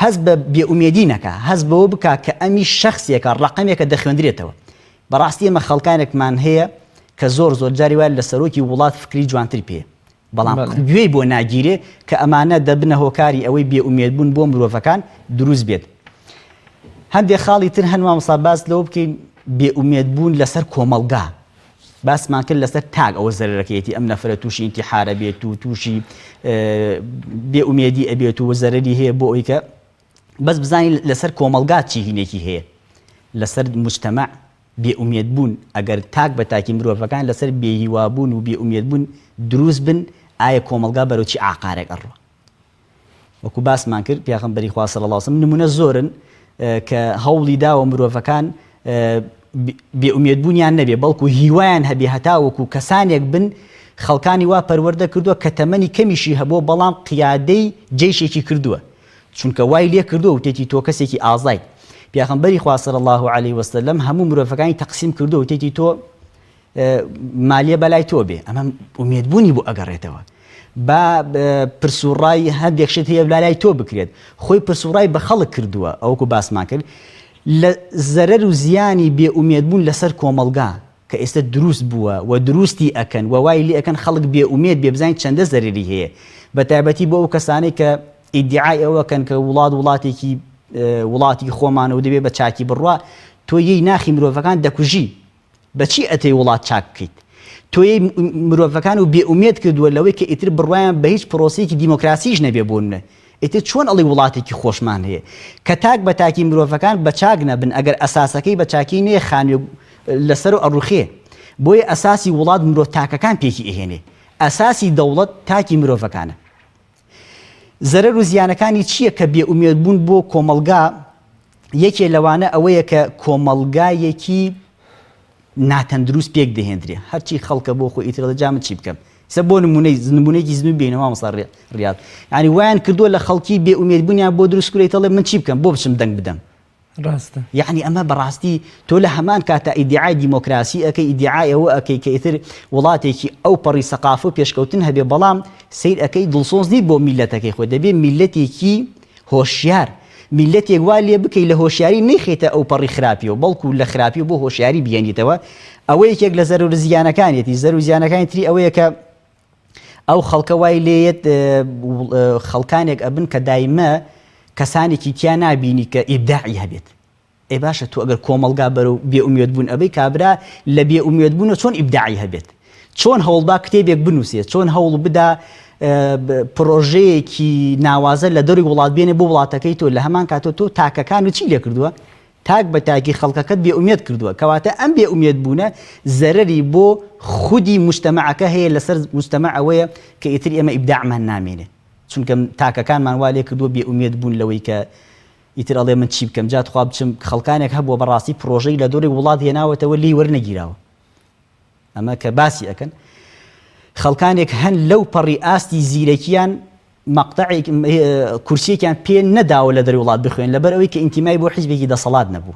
هەز بە بێئومێدی نەکا هەز بەوە بکا کە ئەمی شەخصێکە ڕقەمێکە دەخوێندرێتەوە بەڕاستی ئێمە خەڵکانێکمان هەیە کە زۆر جاری وایە لە سەرۆکی وڵات فکری جوانتر پێ بەڵام گوێی بۆ ناگیرێ کە ئەمانە دەبنە هۆکاری ئەوەی بێئومێدبوون بۆ مرۆڤەکان دروست بێت هەندێک خاڵی تر هەن مامۆستا باس لەوە بکەین بێئومێدبوون لەسەر کۆمەڵگا باسمان کرد لەسەر تاگ ئەوە زەرەرەکەیەتی ئەم نەفرە تووشی ئینتیحارە بێت و تووشی بێئومێدی ئەبێت و زەرەری هەیە بۆ ئەوەی کە بەس بزانین لەسەر کۆمەڵگا چی هینێکی هەیە لەسەر مجتەمع بێئومێدبوون ئەگەر تاک بە تاکی مرۆڤەکان لەسەر بێهیوابوون و بێئومێدبوون دروست بن ئایا کۆمەڵگا بەرەو چی عاقارێک ئەڕوە وەکو باسمان کرد پیاغەمبەری خوا صلی الله علیه وسلم نمونە زۆرن کە هەوڵی داوە مرۆڤەکان بێئومێدبوونیان نەبێ بەڵکو هیوایان هەبێ هەتا وەکو کەسانێک بن خەڵکانی وا پەروەردە کردووە کە تەمەنی کەمیشی هەبووە بەڵام قیادەی جێیشێکی کردووە چونکە وای لێ کردووە وتێتی تۆ کەسێکی ئازای پیاغەمبەری خوا صلی الله علیه وسلم هەموو مرۆڤەکانی تەقسیم کردووە وتێتی تۆ مالیە بەلای تۆ بێ ئەمە ئومێدبوونی بۆ ئەگەڕێتەوە با پرسوڕای هەندێک شت هەیە لای تۆ بکرێت خۆی پرسوڕای بە خەڵک کردووە ئەوەکو باسمان کرد لە زەرەر و زیانی بێئومێدبوون لەسەر کۆمەڵگا کە ئێستا دروست بووە و دروستی ئەکەن و وای لێ ئەکەن خەڵک بێئومێد بێ بزانین چەندە زەرری هەیە بە تایبەتی بۆ ئەو کەسانەی کە ئیدعای ئەوەکەن کە وڵاتی خۆمانەوە دەبێت بە چاکی بڕوا تۆ یەی ناخی مرۆڤەکان دەکوژی بەچی ئەتەی وڵات چاک بکەیت تۆ یەی مرۆڤەکان و بێئومێد کردووە لەوەی کە ئیتر بڕوایان بە هیچ پرۆسەیەکی دیمۆکراسیش نەبێ بۆنە ئیتر چۆن ئەڵی وڵاتێکی خۆشمان هەیە کە تاک بە تاکی مرۆڤەکان بە چاک نەبن ئەگەر ئەساسەکەی بە چاکی نەیە خانوێ لەسەر و ئەڕوخێ بۆیە ئەساسی وڵات مرۆڤ تاکەکان پێکی ئەهێنێ ئەساسی دەوڵەت تاکی مرۆڤەکانە زەرەر و زیانەکانی چییە کە بێئومێدبوون بۆ کۆمەڵگا یەکێ لەوانە ئەوەیە کە کۆمەڵگایەکی ناتەندروست پێک دەهێنرێ هەرچی خەڵکە بۆ خۆی ئیتر دەجا من چی بکەم سە بۆ نمونەیەکی زنوو بینەوە مامۆستا ڕیاض یعنی وایان کردووە لە خەڵکی بێئومێدبوونیان بۆ دروست کوڕی دەڵێ من چی بکەم بۆ بچم دەنگ بدەم ڕاستە یعنی ئەمە بەڕاستی تۆ لە هەمان کاتە ئیدعای دیمۆکراسی ئەەکەی ئیدعای ئەوە ئەەکەی کە ئیتر وڵاتێکی ئەو پەڕی سەقافە و پێشکەوتن هەبێ بەڵام سیر ئەەکەی دڵسۆزنی بۆ میلەتەکەی خۆی دەبێت میلەتێکی هۆشیار میلەتێک وا لێ بکەی لە هۆشیاری نەیخێتە ئەو پەڕی خراپیەوە بەڵکو لە خراپی بۆ هۆشیاری بێنیتەوە ئەوە یەکێک لە زەرەر و زیانەکانیەتی زەرەر و زیانەکانی تری ئەوەیە کە ئەو خەڵکە وای لێیت خەڵکانێک ئەبن کە دایمە کەسانێکی تیا نابینی کە ئیبداعی هەبێت. ئێ باشە تو ئەگەر کۆمەلگا بەرەو بێئومێد بوون ئەبەی کابرا لە بێئومێد بوونە چۆن ئیبداعی هەبێت، چۆن هەوڵدا کتێبێک بنووسێت، چۆن هەوڵ بدا پرۆژەیەکی ناوازە لە دەوری وڵات بێنێ بۆ وڵاتەکەی تۆ لە هەمان کاتۆ تۆ تاکەکان و چی لێ کردووە؟ تاک بە تاکی خەڵکەکەت بێئومێد کردووە، کەواتە ئەم بێئومێد بوونە زەرەری بۆ خودی مجتەمەعەکە هەیە لەسەر مجتەمەع ئەوەیە کە ئیتر ئێمە ئیبداعمان نامێنێ، چونکە تاکەکانمان وا لێ کردووە بێئومێد بوون لەوەی کە ئیتر ئەڵێ من چی بکەم، جات خوا بچم خەڵکانێک هەبووە بەڕاستی پرۆژەی لە دۆری وڵات هێناوەتەوە لی وەرنەگیراوە. ئەمە کە باسی ئەەکەن خەڵکانێک هەن لەو پەڕی ئاستی زیرەکیان مەقتەعێک کورسیێکیان پێ نەداوە لە دەری وڵات بخوێن لەبەر ئەوەی کە ئینتیمای بۆ حیزبێکی دەسەڵات نەبوو.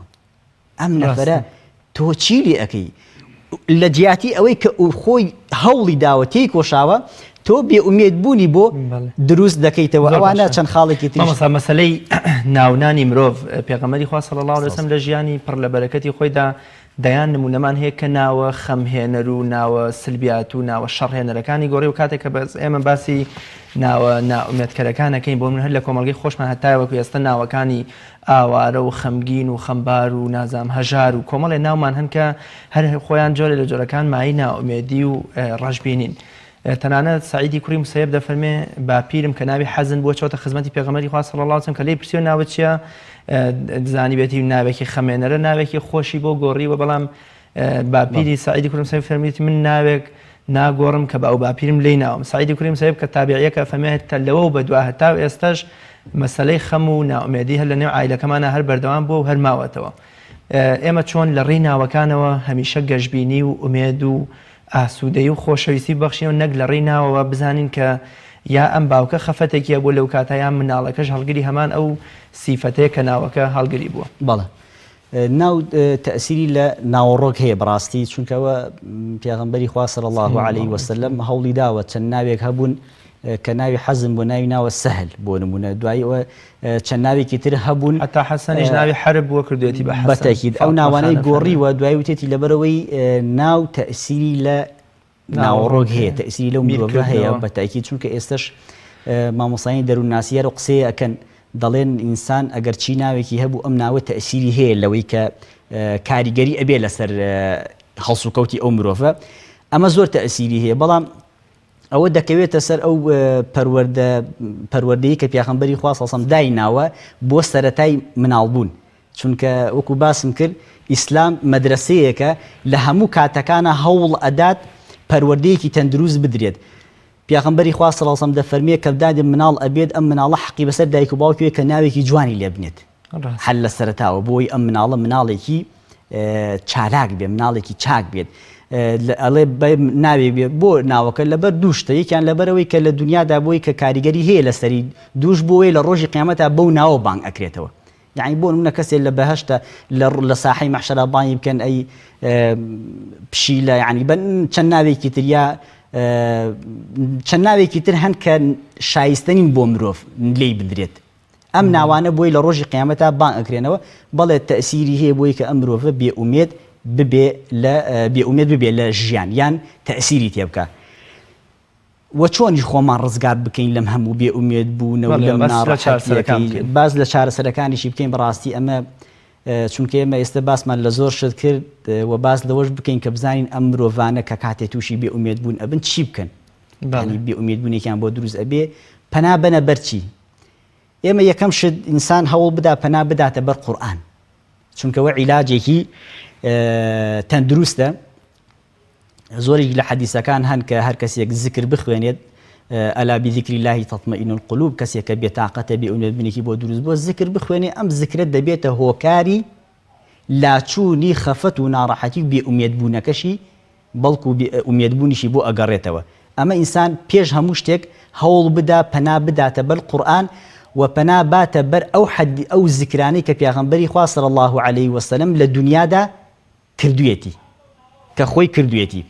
ئەم نەفەرە تۆ چی لێ ئەەکەی لە جیاتی ئەوەی کە خۆی هەوڵی داوە تێی کۆشاوە تۆ بێئومێد بوونی بۆ دروست دەکەیتەوە. ئەوانە چەند خاڵێکی تر مەسەلەی ناونانی مرۆڤ پێغەمبەری خوا صلی الله علیه وسلم لە ژیانی پڕ لە بەرەکەتی خۆیدا دەیان نمونەمان هەیە کە ناوە خەمهێنەر و ناوە سلبیات و ناوە شەڕهێنەرەکانی گۆڕی و کاتێک کە ئێمە باسی ناوە ناومێدکەرەکانەکەین بۆ من هەر لە کۆمەڵگەی خۆشمان هەتایەوەکو ئێستا ناوەکانی ئاوارە و خەمگین و خەمبار و نازام هەژار و کۆمەڵێ ناومان هەن کە هەر خۆیان جۆرە لە جۆرەکان مای ناومێدی و ڕەشبینین. تەنانەت سعیدی کوڕی مسەیب دەفەرمێ باپیرم کە ناوی حەزن بووە چۆتە خزمەتی پێغەمبەری خوا صلی الله علیه وسلم کە لێی پرسیوە ناوت چییە؟ دزانی بێتی ناوێکی خەمێنەرە ناوێکی خۆشی بۆ گۆڕیوە، بەڵام باپیری سعیدی کوڕی مسەیب فەرمیێتی من ناوێک ناگۆڕم کە بە ئەو باپیرم لێی ناوم. سعیدی کوڕی مسەیب کە تابعیەکە فەرمێت لەوە و بەدوا هەتا و ئێستاش مەسەلەی خەم و ناومێدی هەر لە نێو عایلەکەمانە هەر بەردەوام بووە و هەر ماوەتەوە. ئێمە چۆن لە ڕێی ناوەکانەوە هەمیشە گەشببینی و ئومێد و ئاسوودەی و خۆشەویستی بەخشینەوە نەک لە ڕێی ناوەوە بزانین کە یا ئەم باوکە خەفەتێکیە بۆ لەو کاتە یان مناڵەکەش هەڵگری هەمان ئەو سیفەتەیە کە ناوەکە هەڵگری بووە. بەڵێ ناو تەئسیری لە ناوەڕۆک هەیە بەڕاستی، چونکەوە پێغەمبەری خوا صلی الله علیه وسلم هەوڵی داوە چەند ناوێک هەبوون کە ناوی حەزم بۆ ناوی ناوە سەهل بۆ نمونە، دوایەوە چەند ناوێکی تر هەبوون هەتا حەسەنیش ناوی حەرب بووە کردوێتی بە حەسەن بەتەکید ئەو ناوانەی گۆڕیوە دوای وتێتی لەبەرەوەی ناو تەئسیری لە ناوەڕۆک هەیە، تەئسیری لەو مرۆڤە هەیە بەتەکید، چونکە ئێستش مامۆسایی دەروونناسیەر و قسەیە ئەکەن دەڵێن ئینسان ئەگەر چی ناوێکی هەبوو ئەم ناوە تەئسیری هەیە لەوەی کە کاریگەری ئەبێ لەسەر هەڵس و کەوتی ئەو مرۆڤە، ئەمە زۆر تەئسیری هەیە. بەڵام ئەوە دەکەوێتە سەر ئەو پەروەردەیی کە پێغەمبەری خوا صلی الله علیه وسلم دای ناوە بۆ سەرەتای مناڵبوون، چونکە وەکو باسم کرد ئیسلام مەدرسەیەکە لە هەموو کاتەکانە هەوڵ ئەدات پەروەردەیەکی تەندروست بدرێت. پێغەمبەری خوا صلی الله علیه وسلم دەفەرمێ کە بدادێ مناڵ ئەبێت ئەم مناڵە حەقی بەسەر دایک و باوکێ کە ناوێکی جوانی لێ بنێت هەر لە سەرەتاوە بۆی ئەم مناڵە مناڵێکی چالاک بێت، مناڵێکی چاک بێت. ئەڵێ ناوێ بێ بۆ ناوەکە لەبەر دووشتە، یەکیان لەبەرەوەی کە لە دنیادا بۆی کە کاریگەری هەیە لەسەری دووش بۆی لە ڕۆژی قیامەتە بەو ناوە بانگ ئەکرێتەوە. یعنی بۆ نمونە کەسێک لە بەهەشتە لە ساحەی مەحشەرە بانگی بکەن ئەی پشیلە، یعنی چەند ناوێکی تر یا چەند ناوێکی تر هەن کە شایستەنین بۆ مرۆڤ لێی بدرێت. ئەم ناوانە بۆی لە ڕۆژی قیامەتە بانگ ئەکرێنەوە. بەڵێ تەئسیری هەیە بۆی کە ئەم مرۆڤە بێئومێد ببێ لە ژیان یان تەئسیری تێ بکە. وە چۆنی خۆمان ڕزگار بکەین لەم هەموو بێئومێد بوونەوە لەم ناڕەحەتیەکەی، باز لە چارەسەرەکانیشی بکەین. بەڕاستی ئەمە چونکە ئێمە ئێستا باسمان لە زۆر شت کرد و باز لەوەش بکەین کە بزانین ئەم مرۆڤانە کە کاتێ تووشی بێئومێد بوون ئەبن چی بکەن، بێئومێد بوونێکیان بۆ دروست ئەبێ پەنا بەنە بەرچی. ئێمە یەکەم شت ئینسان هەوڵ بدا پەنا بداتە بەر قورئان، چونکەوە عیلاجێکی تەندروستە. زۆری لە حەدیسەکان هەن کە هەر کەسێک زیکر بخوێنێت ئەلا بذیکری الله تەطمئین القلوب، کەسێک کە بێتاقەتە بێئومێد بوونێکی بۆ دروست بۆ زیکر بخوێنێ ئەم زیکرە دەبێتە هۆکاری لاچوونی خەفەت و ناڕەحەتی و بێئومێد بوونەکەشی بەڵکو ئومێد بوونیشی بۆ ئەگەڕێتەوە. ئەمە ئینسان پێش هەموو شتێک هەوڵ بدا پەنا بداتە بەر قورئان و پەنا باتە بەر ئەو زیکرانەی کە پێغەمبەری خوا صلی الله علیه وسلم لە دنیادا کردوێتی کە خۆی کردوێتی.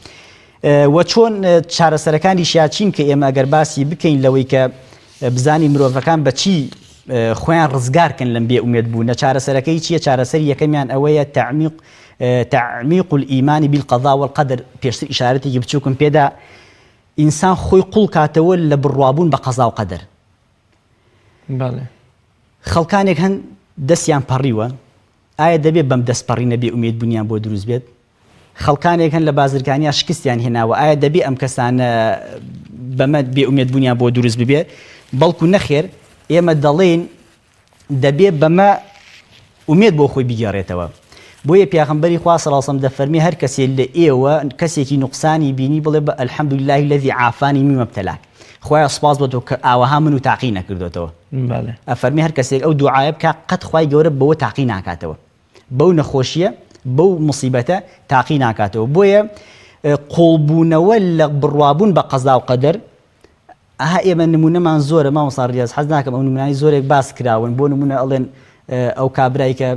و چۆن چارەسەرەکانی شیاچین کە ئێمە ئەگەر باسی بکەین لەوەی کە بزانی مرۆڤەکان بە چی خۆیان ڕزگارکەن لەم بێئومێد بوونە، چارەسەرەکەی چییە؟ چارەسەری یەکەمیان ئەوەیە تعمیق الئیمان بالقضاء والقدر. پێشتر ئیشارەتێکی بچووکم پێدا ئینسان خۆی قوڵ کاتەوە لە بڕوابوون بە قەزا و قەدەر. خەڵکانێک هەن دەستیان پەڕیوە، ئایا دەبێت بەم دەستپەڕینە بێ ئومێد بوونیان بۆ دروست بێت؟ خەڵکانێک هەن لە بازرگانیا شکستیان هێناوە، ئایا دەبێت ئەم کەسانە بەمە بێ ئومێد بوونیان بۆ دروست ببێت؟ بەڵکو نەخێر، ئێمە دەڵێن دەبێت بەمە ئومێد بۆ خۆی بگێڕێتەوە. بۆیە پێغەمبەری خوا صلی الله علیه و سلم دەفەرمی هەر کەسێک لە ئێوە کەسێکی نوقسانی بینی بڵێ بە الحەمدولله الذی عافانی مما ابتلاک، خوایە سپاس بۆ تۆ کە ئاوەها من و تاقی نەکردوێتەوە. ئەفەرمی هەر کەسێک ئەو دوعایە بکە قەت خوای گەورە بەوە تاقی ناکاتەوە، بەو نەخۆشیە بەو مصیبەتە تاقی ناکاتەوە. بۆیە قوڵبوونەوە لە بڕوابوون بە قەزا و قەدەر ئێمە نمونەمان زۆرە. مامۆستا ڕیاض حەز ناکەم ئەو نمونانی زۆرێک باس کراون. بۆ نمونە ئەڵێن ئەو کابرای کە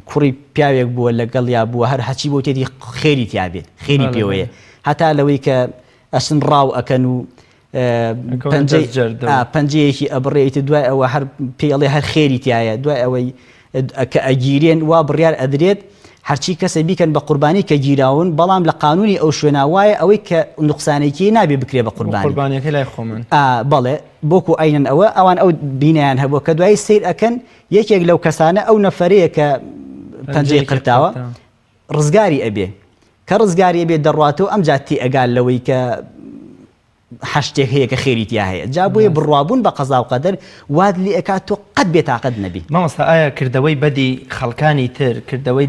کوڕی پیاوێک بووە لەگەڵ یا بووە هەر هەچی بۆ تێتی خێری تیابێت، خێری پێوەیە، هەتا لەوەی کە ئەسن ڕاو ئەکەن و پەنجەیەکی ئەبڕێیت، دوای ئەوە هەر پێڵێ هەر خێری تایە، دوای ئەوەی کە ئەگیرێن وا بڕیار ئەدرێت هەرچی کەسە بیکەن بە قوربانی کە گیراون، بەڵام لە قانونی ئەو شوێنە وایە ئەوەی کە نوقسانێکی نابێ بکرێ بە قوربانیەکە لای خۆمن. بەڵێ بۆکو ئەینن ئەوە ئەوان ئەو بینیان هەبووە کە دوای سیر ئەکەن یەکێک لەو کەسانە ئەو نەفەرەیە کە پەنجەی قرتاوە ڕزگاری ئەبێ، کە ڕزگاری ئەبێ دەڕاتەوە ئەم جا تێ ئەگال لەوەی کە حەشتێک هەیە کە خێری تیا هەیە. جا بۆیە بڕوابوون بە قەزا و قەدەر واد لێ ئەکات تۆ قەت بێتاقەت نەبی. مامۆستا ئایا کردەوەی بەدی خەڵکانی تر، کردەوەی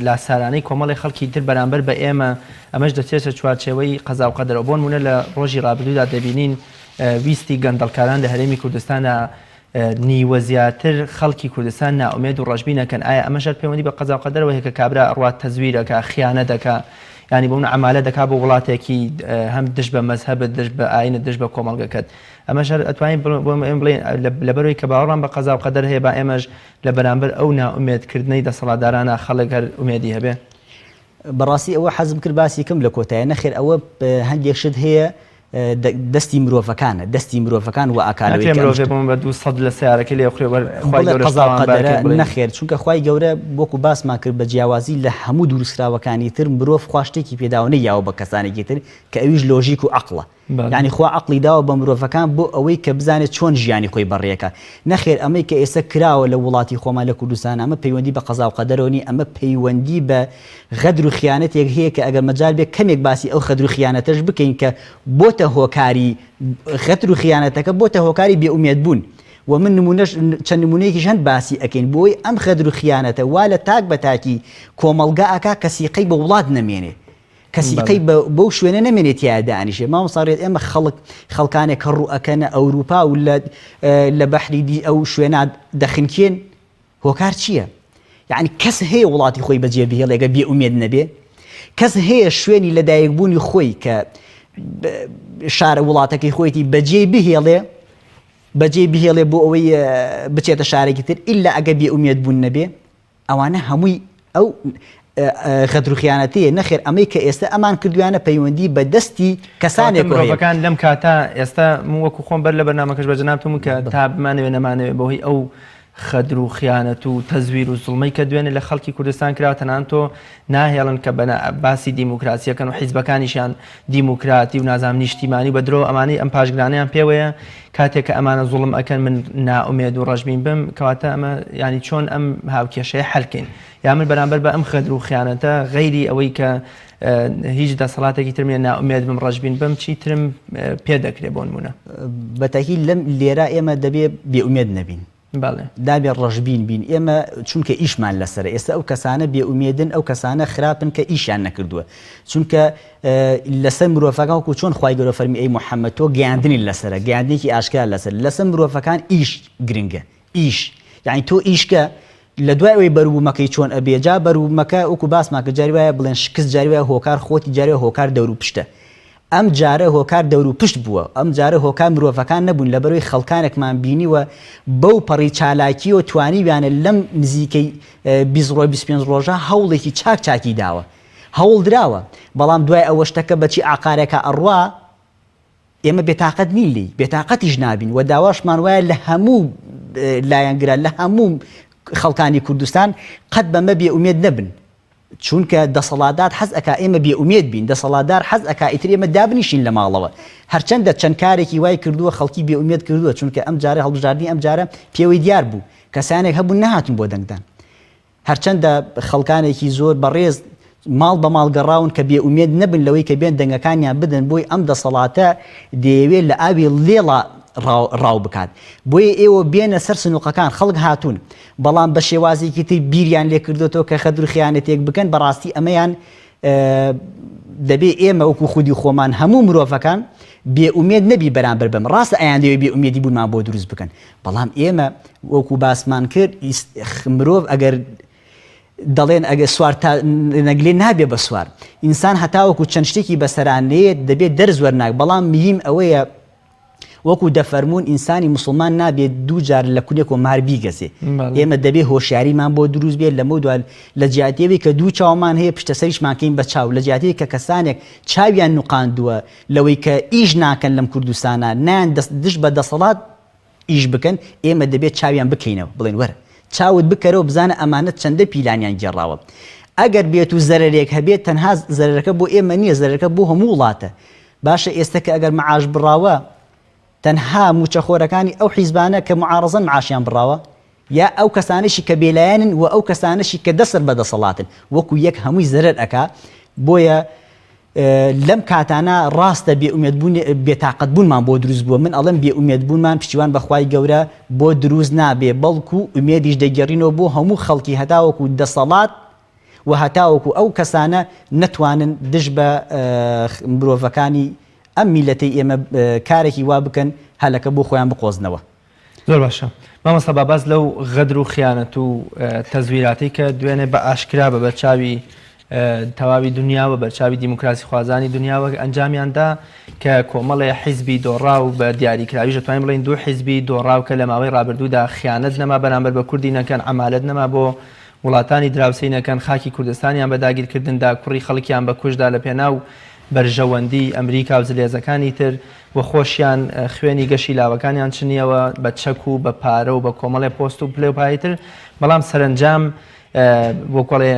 لا سارانەی کۆمەڵی خەڵکی تر بەرامبەر بە ئێمە ئەمەش دەچێتە چوارچێوەی قەزا و قەدەرەوە. بۆ نمونە لە ڕۆژی ڕابردوودا دەبینین ویستی گەندەڵکاران لە هەرێمی کوردستانە نیوە زیاتر خەڵکی کوردستان ناومێد و ڕەشبینەکەن. ئایا ئەمەش پەیوەندی بە قەزا و قەدەرەوە هەیە کە کابرا ڕوات تەزویرەکە، خیانە دەکا، ینی بۆ عەمالە دەکا بۆ وڵاتێکی هەم دش بە مەزهەبت، دش بە ئاینت، دش بە کۆمەڵگەکەت. ئەمەش ئەتوانین بڵێن لەبەرەوەی کە باوەڕان بە قەزا و قەدەر هەیە با ئێمەش لە بەرامبەر ئەو ناومێدکردنەی دەسەڵاتدارانە خەڵک هەر ئومێدی هەبێ. بەڕاستی ئەوە حەزم کرد باسی کەم لە کۆتایە نەخێر ئەوە هەندێک شت هەیە دەستی مرۆڤەکانە، دەستی مرۆڤەکان و ئاکارەوەی بە 200 لە سیارەکە لێ نەخێر، چونکە خوای گەورە بۆکو باسمان کرد بە جیاوازی لە هەموو دروستکراوەکانی تر مرۆڤ خوا شتێکی پێداوە نەیاوە بە کەسانێکی تر کە ئەویش لۆژیک و عەقڵە. یعنی خوا عەقڵی داوە بە مرۆڤەکان بۆ ئەوەی کە بزانێت چۆن ژیانی خۆی بەڕێکە. نەخێر ئەمەی کە ئێستا کراوە لە وڵاتی خۆمان لە کوردستان ئەمە پەیوەندی بە قەزا و قەدەرەوە نی، ئەمە پەیوەندی بە غەدر و خیانەتێک هەیە کە ئەگەر مەجال بێت کەمێک باسی ئەو غەدر و خیانەتەش بکەین کە بۆتە هۆکاری غەدر و خیانەتەکە، بۆتە هۆکاری بێئومێد بوون. و من نمونەش چەند نمونەیەکیش هەن باسی ئەکەین بۆی ئەم غەدر و خیانەتە وا لە تاک بە تاکی کۆمەڵگا ئەکا کەسیقەی بە وڵات نەمێنێ، کەسیقەی بەو شوێنە نەمێنێت تیا دانیشێ. مامۆستا ئێمە خەڵکانێک کە ڕوو ئەکەنە ئەوروپا و لە بەحری دی ئەو شوێنە دەخنکێن، هۆکار چییە؟ یعنی کەس هەیە وڵاتی خۆی بەجێ بهێڵێ ئەگەر بێئومێد نەبێ؟ کەس هەیە شوێنی لەدایکبوونی خۆی کە شارە وڵاتەکەی خۆیەتی بەجێ بهێڵێ بۆ ئەوەی بچێتە شارێکی تر ئیلا ئەگە بێئومێد بوون نەبێ؟ ئەوانە هەمووی ئەو غەدر و خیانەتەیە. نەخێر ئەمەی کە ئێستا ئەمان کردویانە پەیوەندی بە دەستی کەسانێک مرۆڤەکان لەم کاتە ئێستا وەکو خۆم بەر لە بەرنامەکەش بەجەنابتم کە تا بمانەوێ نەمانەوێ بەهۆی ئەو خەدر و خیانەت و تەزویر و زوڵمەی کە دوێنێ لە خەڵکی کوردستان کراوە، تەنانەت تۆ ناهێڵن کە باسی دیموکراسیەکەن و حیزبەکانیشیان دیموکراتی و نازام نیشتیمانی بە درۆ ئەمانەی ئەم پاشگرانەیان پێوەیە کاتێک کە ئەمانە زوڵم ئەکەن من ناومێد و ڕەشبین بم، کەواتە ئەمە ینی چۆن ئەم هاوکێشەیە حەلکەین. یا من بەرامبەر بە ئەم خەدر و خیانەتە غەیری ئەوەی کە هیچ دەسەڵاتێکی ترم ناومێد بم ڕەشبین بم چی ترم پێ دەکرێت بۆ نمونە. بەتاکید لەم لێرە ئێمە دەبێ بێئومێد نەبین، دابێ ڕەشبین بین. ئێمە چونکە ئیشمان لەسەر ئێستا ئەو کەسانە بێئومێدن، ئەو کەسانە خراپن کە ئیشیان نەکردووە، چونکە لەسەر مرۆڤەکان وەکو چۆن خوای گەورە فەرمی ئەی موحەممەد تۆ گەیاندنی لەسەرە، گەیاندنێکی ئاشکرا لەسەر مرۆڤەکان ئیش گرنگە. ئیش یعنی تۆ ئیشکە لە دوای ئەوەی بەروبوومەکەی چۆن ئەبێ، جا بەروبوومەکە وەکو باسمان کە جاری وایە بڵێن شکست، جاری وایە هۆکار خۆتی، جاری وایە هۆکار دەور و پشتە. ئەم جارە هۆکار دەور و پشت بووە، ئەم جارە هۆکار مرۆڤەکان نەبوون، لەبەرەوەی خەڵکانێکمان بینیوە بەو پەڕی چالاکی و توانیویانە لەم نزیکەی 25 ڕۆژە هەوڵێکی چاکی داوە، هەوڵ دراوە، بەڵام دوای ئەوە شتەکە بەچی ئاقارێکە ئەڕوا ئێمە بێتاقەت نیلی، بێتاقەتیش نابین و داواشمان وایە لە هەموو لایەنگران لە هەموو خەڵکانی کوردستان قەت بەمە بێئومێد نەبن. چونکە دەسەڵاتدار حەز ئەکا ئێمە بێئومێد بین، دەسەڵاتدار حەز ئەکا ئیتر ئێمە دابنیشین لە ماڵەوە. هەرچەندە چەند کارێکی وای کردووە خەڵکی بێئومێد کردووە، چونکە ئەم جارە هەڵبژاردننی ئەم جارە پێوەی دیار بوو، کەسانێک هەبوو نەهاتون بۆ دەنگدان. هەرچەندە خەڵکانێکی زۆر بەڕێز ماڵ بە ماڵ گەڕاون کە بێئومێد نەبن لەوەی کە بێن دەنگەکانیان بدەن، بۆی ئەم دەسەڵاتە دەیەوێت لە ئاوی لێڵە ڕاو بکات. بۆیە ئێوە بێنە سەر سنووقەکان، خەڵک هاتوون بەڵام بە شێوازێکی تر بیریان لێ کردوێتەوە کە خەدر و خیانەتێک بکەن. بەڕاستی ئەمەیان دەبێ ئێمە وەکو خودی خۆمان هەموو مرۆڤەکان بێئومێد نەبی بەرامبەر بەم. ڕاستە ئەیان دەوێت بێئومێدی بوونمان بۆ دروست بکەن، بەڵام ئێمە وەکو باسمان کرد مرۆڤ ئەگەر دەڵێن ئەگە سوار نەگلێ نابێ بە سوار، ئینسان هەتاوەکو چەند شتێکی بەسەرانەیە دەبێت دەرزوەرناک، بەڵام مهم ئەوەیە وەکو دەفەرمونون ئینسانی مسلمان نابێت دوو جار لە کولێک و مار بیگەزێ. ئێمە دەبێت هۆشیاریمان بۆ دروست بێت لەمە دوال لە جیاتێوی کە دوو چاومان هەیە پشتەسەریشمانکەین بە چاو، لە جیاتێوی کە کەسانێک چاویان نوقاندووە لەوەی کە ئیش ناکەن لەم کوردستانە، نان دش بە دەسەڵات ئیش بکەن، ئێمە دەبێت چاویان بکەینەوە، بڵێن وەرە چاوت بکەرەوە بزانە ئەمانەت چەندە پیلانیان گێڕاوە. ئەگەر بێت و زەرەرێک هەبێت تەنها زەرەرەکە بۆ ئێمە نییە، زەرەرەکە بۆ هەموو وڵاتە. باشە ئێستا کە ئەگەر معاش بڕاوە تەنها موچەخۆرەکانی ئەو حیزبانە کە معارەزەن معاشیان بڕاوە، یا ئەو کەسانشی کە بێلایەنن و ئەو کەسانشی کە دەسەر بە دەسەڵاتن، وەکو یەک هەمووی زەرەر ئەکا. بۆیە لەم کاتانە ڕاستە بێتاقەت بوونمان بۆ دروست بووە. من ئەڵێم بێئومێد بوونمان پشتیوان بەخوای گەورە بۆ دروست نابێ، بەڵکو ئومێدیش دەگەڕینەوە بۆ هەموو خەڵکی هەتاوەکو دەسەڵات و هەتاوەکو ئەو کەسانە نەتوانن دش بە مرۆڤەکانی ئەم میلەتەی ئێمە کارێکی وا بکەن هەلەکە بۆ خۆیان بقۆزنەوە. زۆر باشە. مامۆستا باباز لەو غەدر و خیانەت و تەزویراتی کە دوێنێ بە ئاشکرا بە بەرچاوی تەواوی دنیاوە، بەرچاوی دیموکراسی خوازانی دنیاوە ئەنجامیاندا کە کۆمەڵێ حیزبی دۆڕا و بە دیاریکراویش دەتوانین بڵین دوو حیزبی دۆڕا و کە لە ماوەی ڕابردوودا خیانەت نەما بەرامبەر بە کوردی نەکەن، عەمالەت نەما بۆ وڵاتانی دراوسەی نەکەن، خاکی کوردستانیان بە داگیرکردندا، کوڕی خەڵکیان بە کوژدا لە پێناو بەرژەوەندی ئەمریکا و زلێزەکانی تر و خۆشیان خوێنی گەشی لاوەکانیان چنیەوە بە چەک و بە پارە و بە کۆمەڵێ پۆست و پلێ و پایتر، بەڵام سەرنجام بۆ کۆڵێ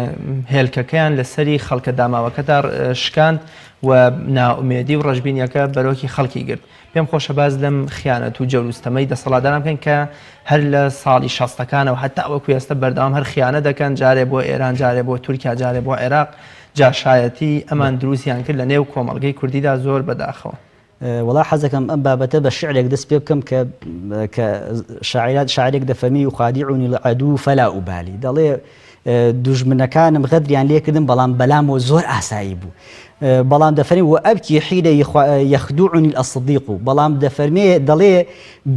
هێلکەکەیان لەسەری خەڵکە داماوەکەدا شکاند و ناومێدی و ڕەشبینیەکە بەرۆکی خەڵکی گرت. پێم خۆشە باز لەم خیانەت و جەوروستەمەی دەسەڵاتداران بکەن کە هەر لە ساڵی 60ەکانەوە هەتا وەکو ئێستا بەردەوام هەر خیانە دەکەن، جارێ بۆ ئێران، جارێ بۆ تورکیا، جارێ بۆ عێراق، جاشایەتی ئەمان دروستیان کرد لە نێو کۆمەڵگەی کوردیدا زۆر بەداخەوە. وڵا حەزەکەم ئەم بابەتە بە شعرێک دەست پێ بکەم کە شاعرێک دەفەرمی وخادیعونی العدو فلا ئوبالی، دەڵێ دوژمنەکانم غەدریان لێکردن بەڵام بەلامەوە زۆر ئاسایی بوو. بەڵام دەفەرمی و ئەبکی حینە یەخدوعنی الصدیق، بەڵام دەفەرمێ دەڵێ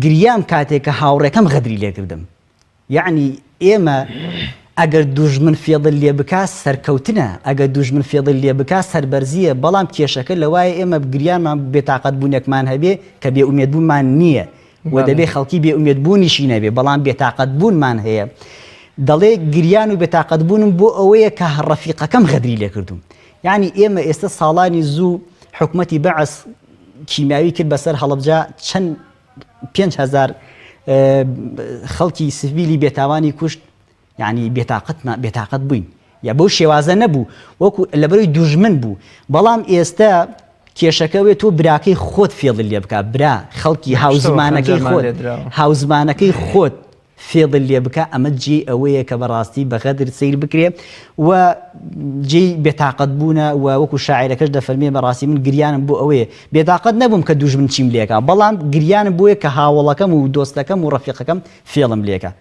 گریام کاتێک کە هاوڕێکەم غەدری لێکردم. یعنی ئێمە ئەگەر دوژمن فێڵ لێ بکا سەرکەوتنە، ئەگەر دوژمن فێڵ لێ بکا سەربەرزیە، بەڵام کێشەکە لەوایە ئێمە گریانمان بێتاقەت بوونێکمان هەبێ کە بێئومێد بوونمان نییە و دەبێ خەڵکی بێئومێد بوونیشی نەبێ، بەڵام بێتاقەت بوونمان هەیە. دەڵێ گریان و بێتاقەت بوونم بۆ ئەوەیە کە ڕەفیقەکەم غەدری لێکردوم. یعنی ئێمە ئێستا ساڵانی زوو حکومەتی بەعس کیمیاوی کرد بەسەر هەڵەبجا چەند 5,000 خەڵکی سڤیلی بێتاوانی کوشت، یعنی بێتاقەت بووین یا بەو شێوازە نەبوو، وەکو لەبەرەوەی دوژمن بوو. بەڵام ئێستا کێشەکەوێت تۆ براکەی خۆت فێڵ لێ بکە، برا خەڵکی هاوزمانەکەی خۆت فێڵ لێ بکە، ئەمە جێ ئەوەیە کە بەڕاستی بە غەدر سیر بکرێ و جێ بێتاقەت بوونە. و وەکو شاعیرەکەش دەفەرمێ بەڕاستی من گریانم بۆ ئەوەیە بێتاقەت نەبووم کە دوژمن چیم لێکە، بەڵام گریانم بۆیە کە هاوڵەکەم و دۆستەکەم و ڕەفیقەکەم فێڵم لێکە.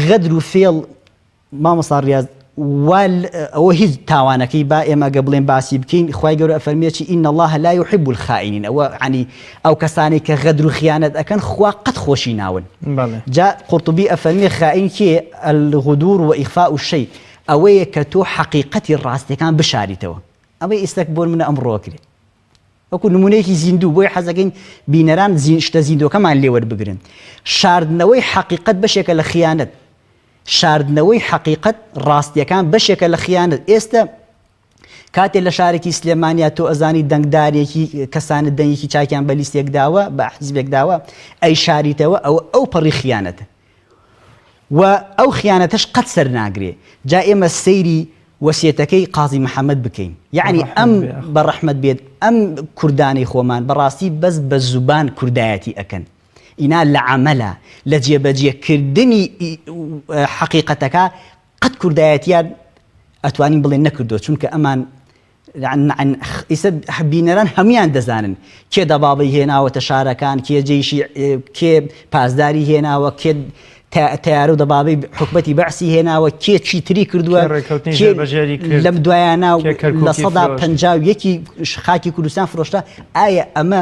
غەدر و فێڵ مامۆستا ڕیاض ئەوە هیچ تاوانەکەی با ئێمە گە بڵێن باسی بکەین. خوای گەورە ئەفەرمێکی ئین الله لا يحب الخائنین، ئەوە عنی ئەو کەسانی کە غەدر و خیانەت ئەکەن خوا قەت خۆشی ناون. جا قورطوبی ئەفەرمێ خائین کێ الغدور و ئیخفاء الشەی، ئەوەیە کە تۆ حەقیقەتی ڕاستیەکان بشاریتەوە. ئەوەی ئێستاک بۆ منە ئەمڕۆ کرێ وەکو نمونەیەکی زیندوو، بۆی حەزەکەین بینەران شتە زیندوەکەمان لێوە بگرن. شاردنەوەی حەقیقەت بەشێکە لە خیانەت، شاردنەوەی حەقیقەت ڕاستیەکان بەشێکە لە خیانەت. ئێستا کاتێک لە شارێکی سلێمانیا تۆ ئەزانی دەنگدارێکی کەسانت دەنگێکی چاکیان بە لیستێک داوە بە حیزبێک داوە ئەی شاریتەوە، ئەو پەڕی خیانەتە و ئەو خیانەتەش قەت سەر ناگرێ. جا ئێمە سەیری وەسیەتەکەی قازی محەممەد بکەین یعنی ئەم بەڕەحمەت بێت ئەم کوردانی خۆمان بەڕاستی بەس بە زوبان کوردایەتی ئەکەن ئینا لە عەمەلە لە جێبەجێکردنی حەقیقەتەکە قەت کوردایەتیان ئەتوانین بڵێن نەکردو چونکە ئەمان ئیسە بینەران هەمویان دەزانن کێ دەبابەی هێناوەتە شارەکان کێ جێیشی کێ پاسداری هێناوە کێ تیار و دەبابەی حکومەتی بەعسی هێناوە کێ چیتری کردووە لەم دوایانە لە سەدا 51 خاکی کوردستان فرۆشتا ئایا ئەمە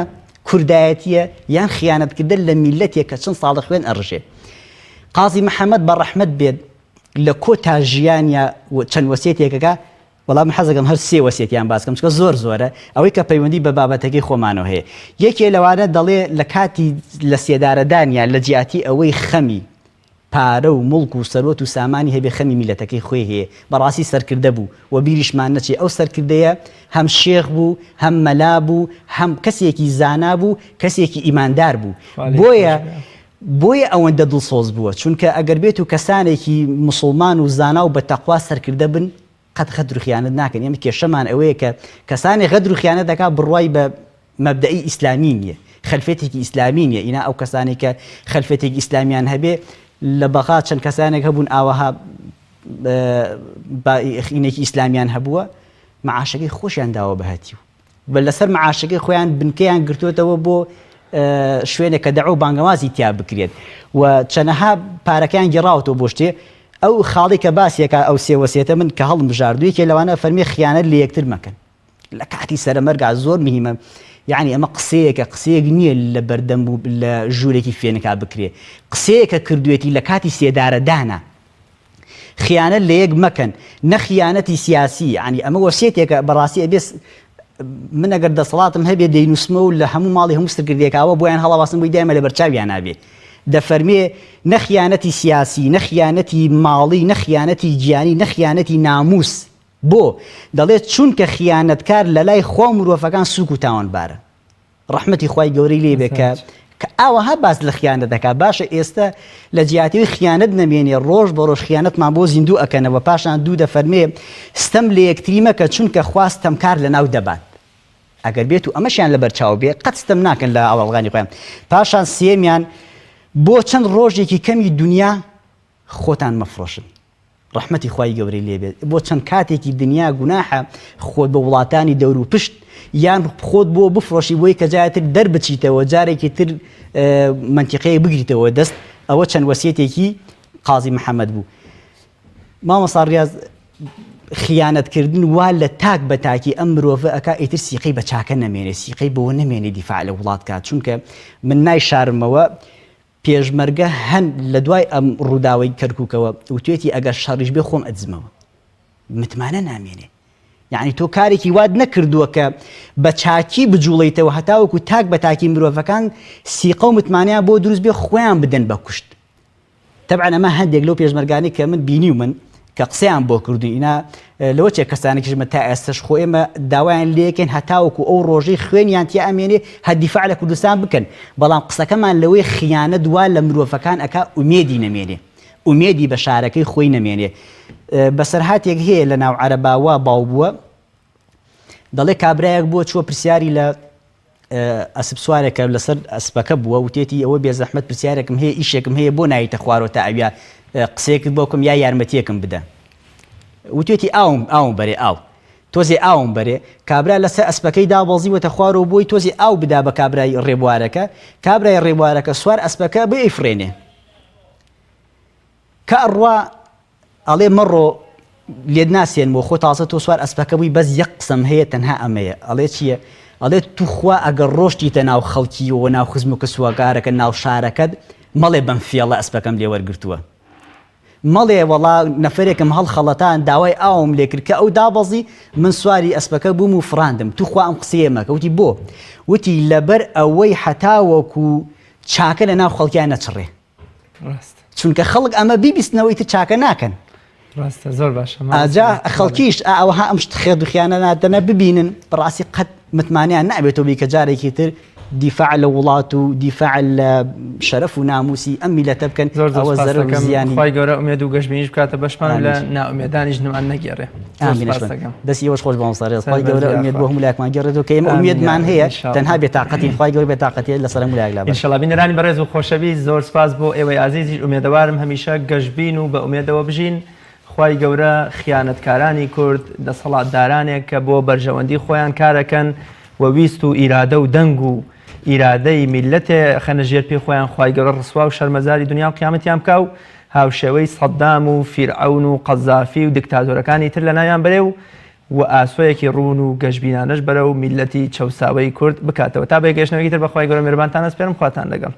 کوردایەتیە یان خیانەتکردن لە میلەتێک کە چەند ساڵە خوێن ئەڕژێ قازی محەممەد بەڕەحمەت بێت لە کۆتا ژیانیا چەند وەسیەتێکەکە وەڵام حەزەکەم هەر سێ وەسیەتیان باس بکەم چکە زۆرە ئەوەی کە پەیوەندی بە بابەتەکەی خۆمانەوە هەیە یەکێ لەوانە دەڵێ لە کاتی لە سێدارەدانیان لە جیاتی ئەوەی خەمی پارە و مڵک و سەرۆت و سامانی هەبێ خەمی میلەتەکەی خۆی هەیە بەڕاستی سەرکردە بوو و بیریشمان نەچێ ئەو سەرکردەیە هەم شێخ بوو هەم مەلا بوو هەم کەسێکی زانا بوو کەسێکی ئیماندار بوو بۆیە ئەوەندە دڵسۆز بووە چونکە ئەگەر بێت و کەسانێکی مسوڵمان و زانا و بە تەقوا سەرکردە بن قەت غەدر و خیانەت ناکەن ئێمە کێشەمان ئەوەیە کە کەسانی غەدر و خیانەت دەکات بڕوای بە مەبدەئی ئیسلامی نییە خەلفێتێکی ئیسلامی نییە ئینا ئەو کەسانی کە خەلفێتێکی ئیسلامیان هەبێ لە بەغا چەند کەسانێک هەبوون ئاوەها ئینێکی ئیسلامیان هەبووە معاشەکەی خۆشیان داوە بەهەتی و لەسەر معاشەکەی خۆیان بنکەیان گرتوێتەوە بۆ شوێنێک کە دەعو بانگەوازی تیا بکرێت و چەنەها پارەکەیان گێڕاوەتەوە بۆ شتێ ئەو خاڵی کە باسیەکە ئەو سێ وەسیەتە من کە هەڵم بژاردوویەکێ لەوانە فەرمی خیانەت لە یەکتر مەکەن لە کاتی سەرەمەرگا زۆر مهمە یعنی ئەمە قسەیەک نییە لە بەردەم بوو لە ژوورێکی فێنکا بکرێ قسەیەکە کردوێتی لە کاتی سێدارەدانە خیانەت لە یەک مەکەن نە خیانەتی سیاسی ینی ئەمە وەسیەتێکە بەڕاستی ئەبێ من ئەگەر دەسەڵاتم هەبێ دەینوسمە و لە هەموو ماڵی هەموو سەرکردێکاوە بۆیان هەڵاواسم بووی دایمە لە بەرچاویان نابێ دەفەرمێ نەخیانەتی سیاسی نەخیانەتی ماڵی نەخیانەتی گیانی نەخیانەتی ناموس بۆ دەڵێت چونکە خیانەتکار لە لای خۆ مرۆڤەکان سووک و تاوانبارە ڕەحمەتی خوای گەورەی لێ بێ کە ئاوەها باس لە خیانەت دەکات باشە ئێستا لە جیاتیوی خیانەت نەمێنێ ڕۆژ بە ڕۆژ خیانەتمان بۆ زیندوو ئەکەنەوە پاشان دوو دەفەرمێ ستەم لە یەکتری مەکە چونکە خواست تەمکار لە ناو دەبات ئەگەر بێت و ئەمەشیان لە بەرچاو بێ قەت ستەم ناکەن لە ئاوەڵغانی خۆیان پاشان سێمیان بۆ چەند ڕۆژێکی کەمی دنیا خۆتان مەفرۆشن ڕەحمەتی خوای گەورەی لێ بێت بۆ چەند کاتێکی دنیا گوناحە خۆت بە وڵاتانی دەور و پشت یان خۆت بۆ بفرۆشی بۆی کە جارێتر دەربچیتەوە جارێکی تر منتیقەیە بگریتەوە دەست ئەوە چەند وەسیەتێکی قازی محەممەد بوو مامۆستا ڕیاض خیانەتکردن وا لە تاک بە تاکی ئەم مرۆڤە ئەکا ئیتر سیقەی بە چاکە نەمێنێ سیقەی بەوە نەمێنێ دیفاع لە وڵات کات چونکە من نایشارمەوە پێشمەرگە هەن لە دوای ئەم ڕووداوەی کەرکووکەوە وتێتی ئەگەر شەڕیش بێ خۆم ئەدزمەوە متمانە نامێنێ یعنی تۆ کارێکی واد نەکردووە کە بە چاکی بجوڵیتەوە هەتاوەکو تاک بە تاکی مرۆڤەکان سیقە و متمانیان بۆ دروست بێ خۆیان بدەن بە کوشت تەبعەن ئەمە هەندێک لەو پێشمەرگانی کە من بینی و من کە قسەیان بۆ کردو ئینا لەوە چێک کەسانێکیشمە تا ئێستش خۆ ئێمە داوایان لێکەن هەتاوەکو ئەو ڕۆژەی خوێنیان تیا ئەمێنێ هەدیفاع لە کوردستان بکەن بەڵام قسەکەمان لەوەی خیانەت دوا لە مرۆڤەکان ئەکا ئومێدی نەمێنێ ئومێدی بە شارەکەی خۆی نەمێنێ بەسەرهاتێک هەیە لە ناو عەرەباوە باو بووە دەڵێ کابرایەک بووە چووە پرسیاری لە ئەسب سوارێکە لەسەر ئەسپەکە بووە وتێتی ئەوە بێزەحمەت پرسیارێکم هەیە ئیشێکم هەیە بۆ نایتە خوارەوە تا ئەویا قسەیەکت بۆکم یا یارمەتیەکم بدە وتێتی ئاوم بەرێ ئاو تۆزێ ئاوم بەرێ کابرا لەسەر ئەسپەکەی دابەڵزیوەتە خوارەوە بۆی تۆزی ئاو بدا بە کابرای ڕێبوارەکە کابرای ڕێبوارەکە سوار ئەسپەکە بێ ئەیفرێنێ کە ئەڕوا ئەڵێ مەڕۆ لێت ناسێنمەوە خۆ تازە تۆ سوار ئەسپەکە بووی بەس یەک قسەم هەیە تەنها ئەمەیە ئەڵێ چییە ئەڵێ توخوا ئەگەر ڕۆشتیتە ناو خەڵکیەوە ناو خزم و کەسووەگارەکە ناو شارەکەت مەڵێ بەم فێڵە ئەسپەکەم لێ وەرگرتووە مەڵێ وەڵا نەفەرێکم هەڵخەڵەتان داوای ئاوم لێ کرد کە ئەو دابەزی من سواری ئەسپەکە بووم و فراندم توخوا ئەم قسەیە مەکە وتی بۆ وتی لەبەر ئەوەی هەتاوەکو چاکە لە ناو خەڵکیان نەچڕێ چونکە خەڵک ئەمە بیبیستنەوەی تر چاکە ناکەن ڕاستە زۆر باشە ئاجا خەڵکیش ئەوەها ئەم شت خێد و خیانە نادەنە ببینن بەڕاستی قەت متمانیان نابێتەوە بی کە جارێکی تر دیفاع لە وڵات و دیفاع لە شەرەف و ناموسی ئەم میلەتە بکەن ئەوە زەرەر و زیانی خی گەورە ئومێد و گەشتبینیش بکاتە بەشمان لە ناومێدانیش نمان نەگێڕێ دەستی ئەوەش خۆش بەمسەڕێت خی گەورە ئومێد بۆ هەموو لایەکمان گەڕێتەوە کە ئێمە ئومێدمان هەیە تەنها بێتاقەتی خی گەورە بێتاقەتی لەسەر هەموو لایەک لابێت ئینشەڵا بینەرانی بەڕێز و خۆشەویست زۆر سپاس بۆ ئێوەی عزیزیش ئومێدەوارم هەمیشە گەشتبین و بە ئومێدەوە بژین خی گەورە خیانەتکارانی کورد دەسەڵاتدارانێک کە بۆ بەرژەوەندی خۆیان کارەکەن و ویست و ئیرادە و دەنگ و ئیرادەی میلەتێ خەنەژێر پێی خۆیان خی گەورە ڕسوا و شەرمەزاری دنیا و قیامەتیان بکە و هاوشێوەی سەدام و فیرعەون و قەزافی و دیکتاتۆرەکانی تر لە ناویان بەرێ و ئاسۆیەکی ڕوون و گەشتبینانەش بەرە و میلەتی چەوساوەی کورد بکاتەوە تا بەگەشتنەوەی تر بەخوای گەورە میهرەبانتان ئەسپێرم خواتان لەگەڵ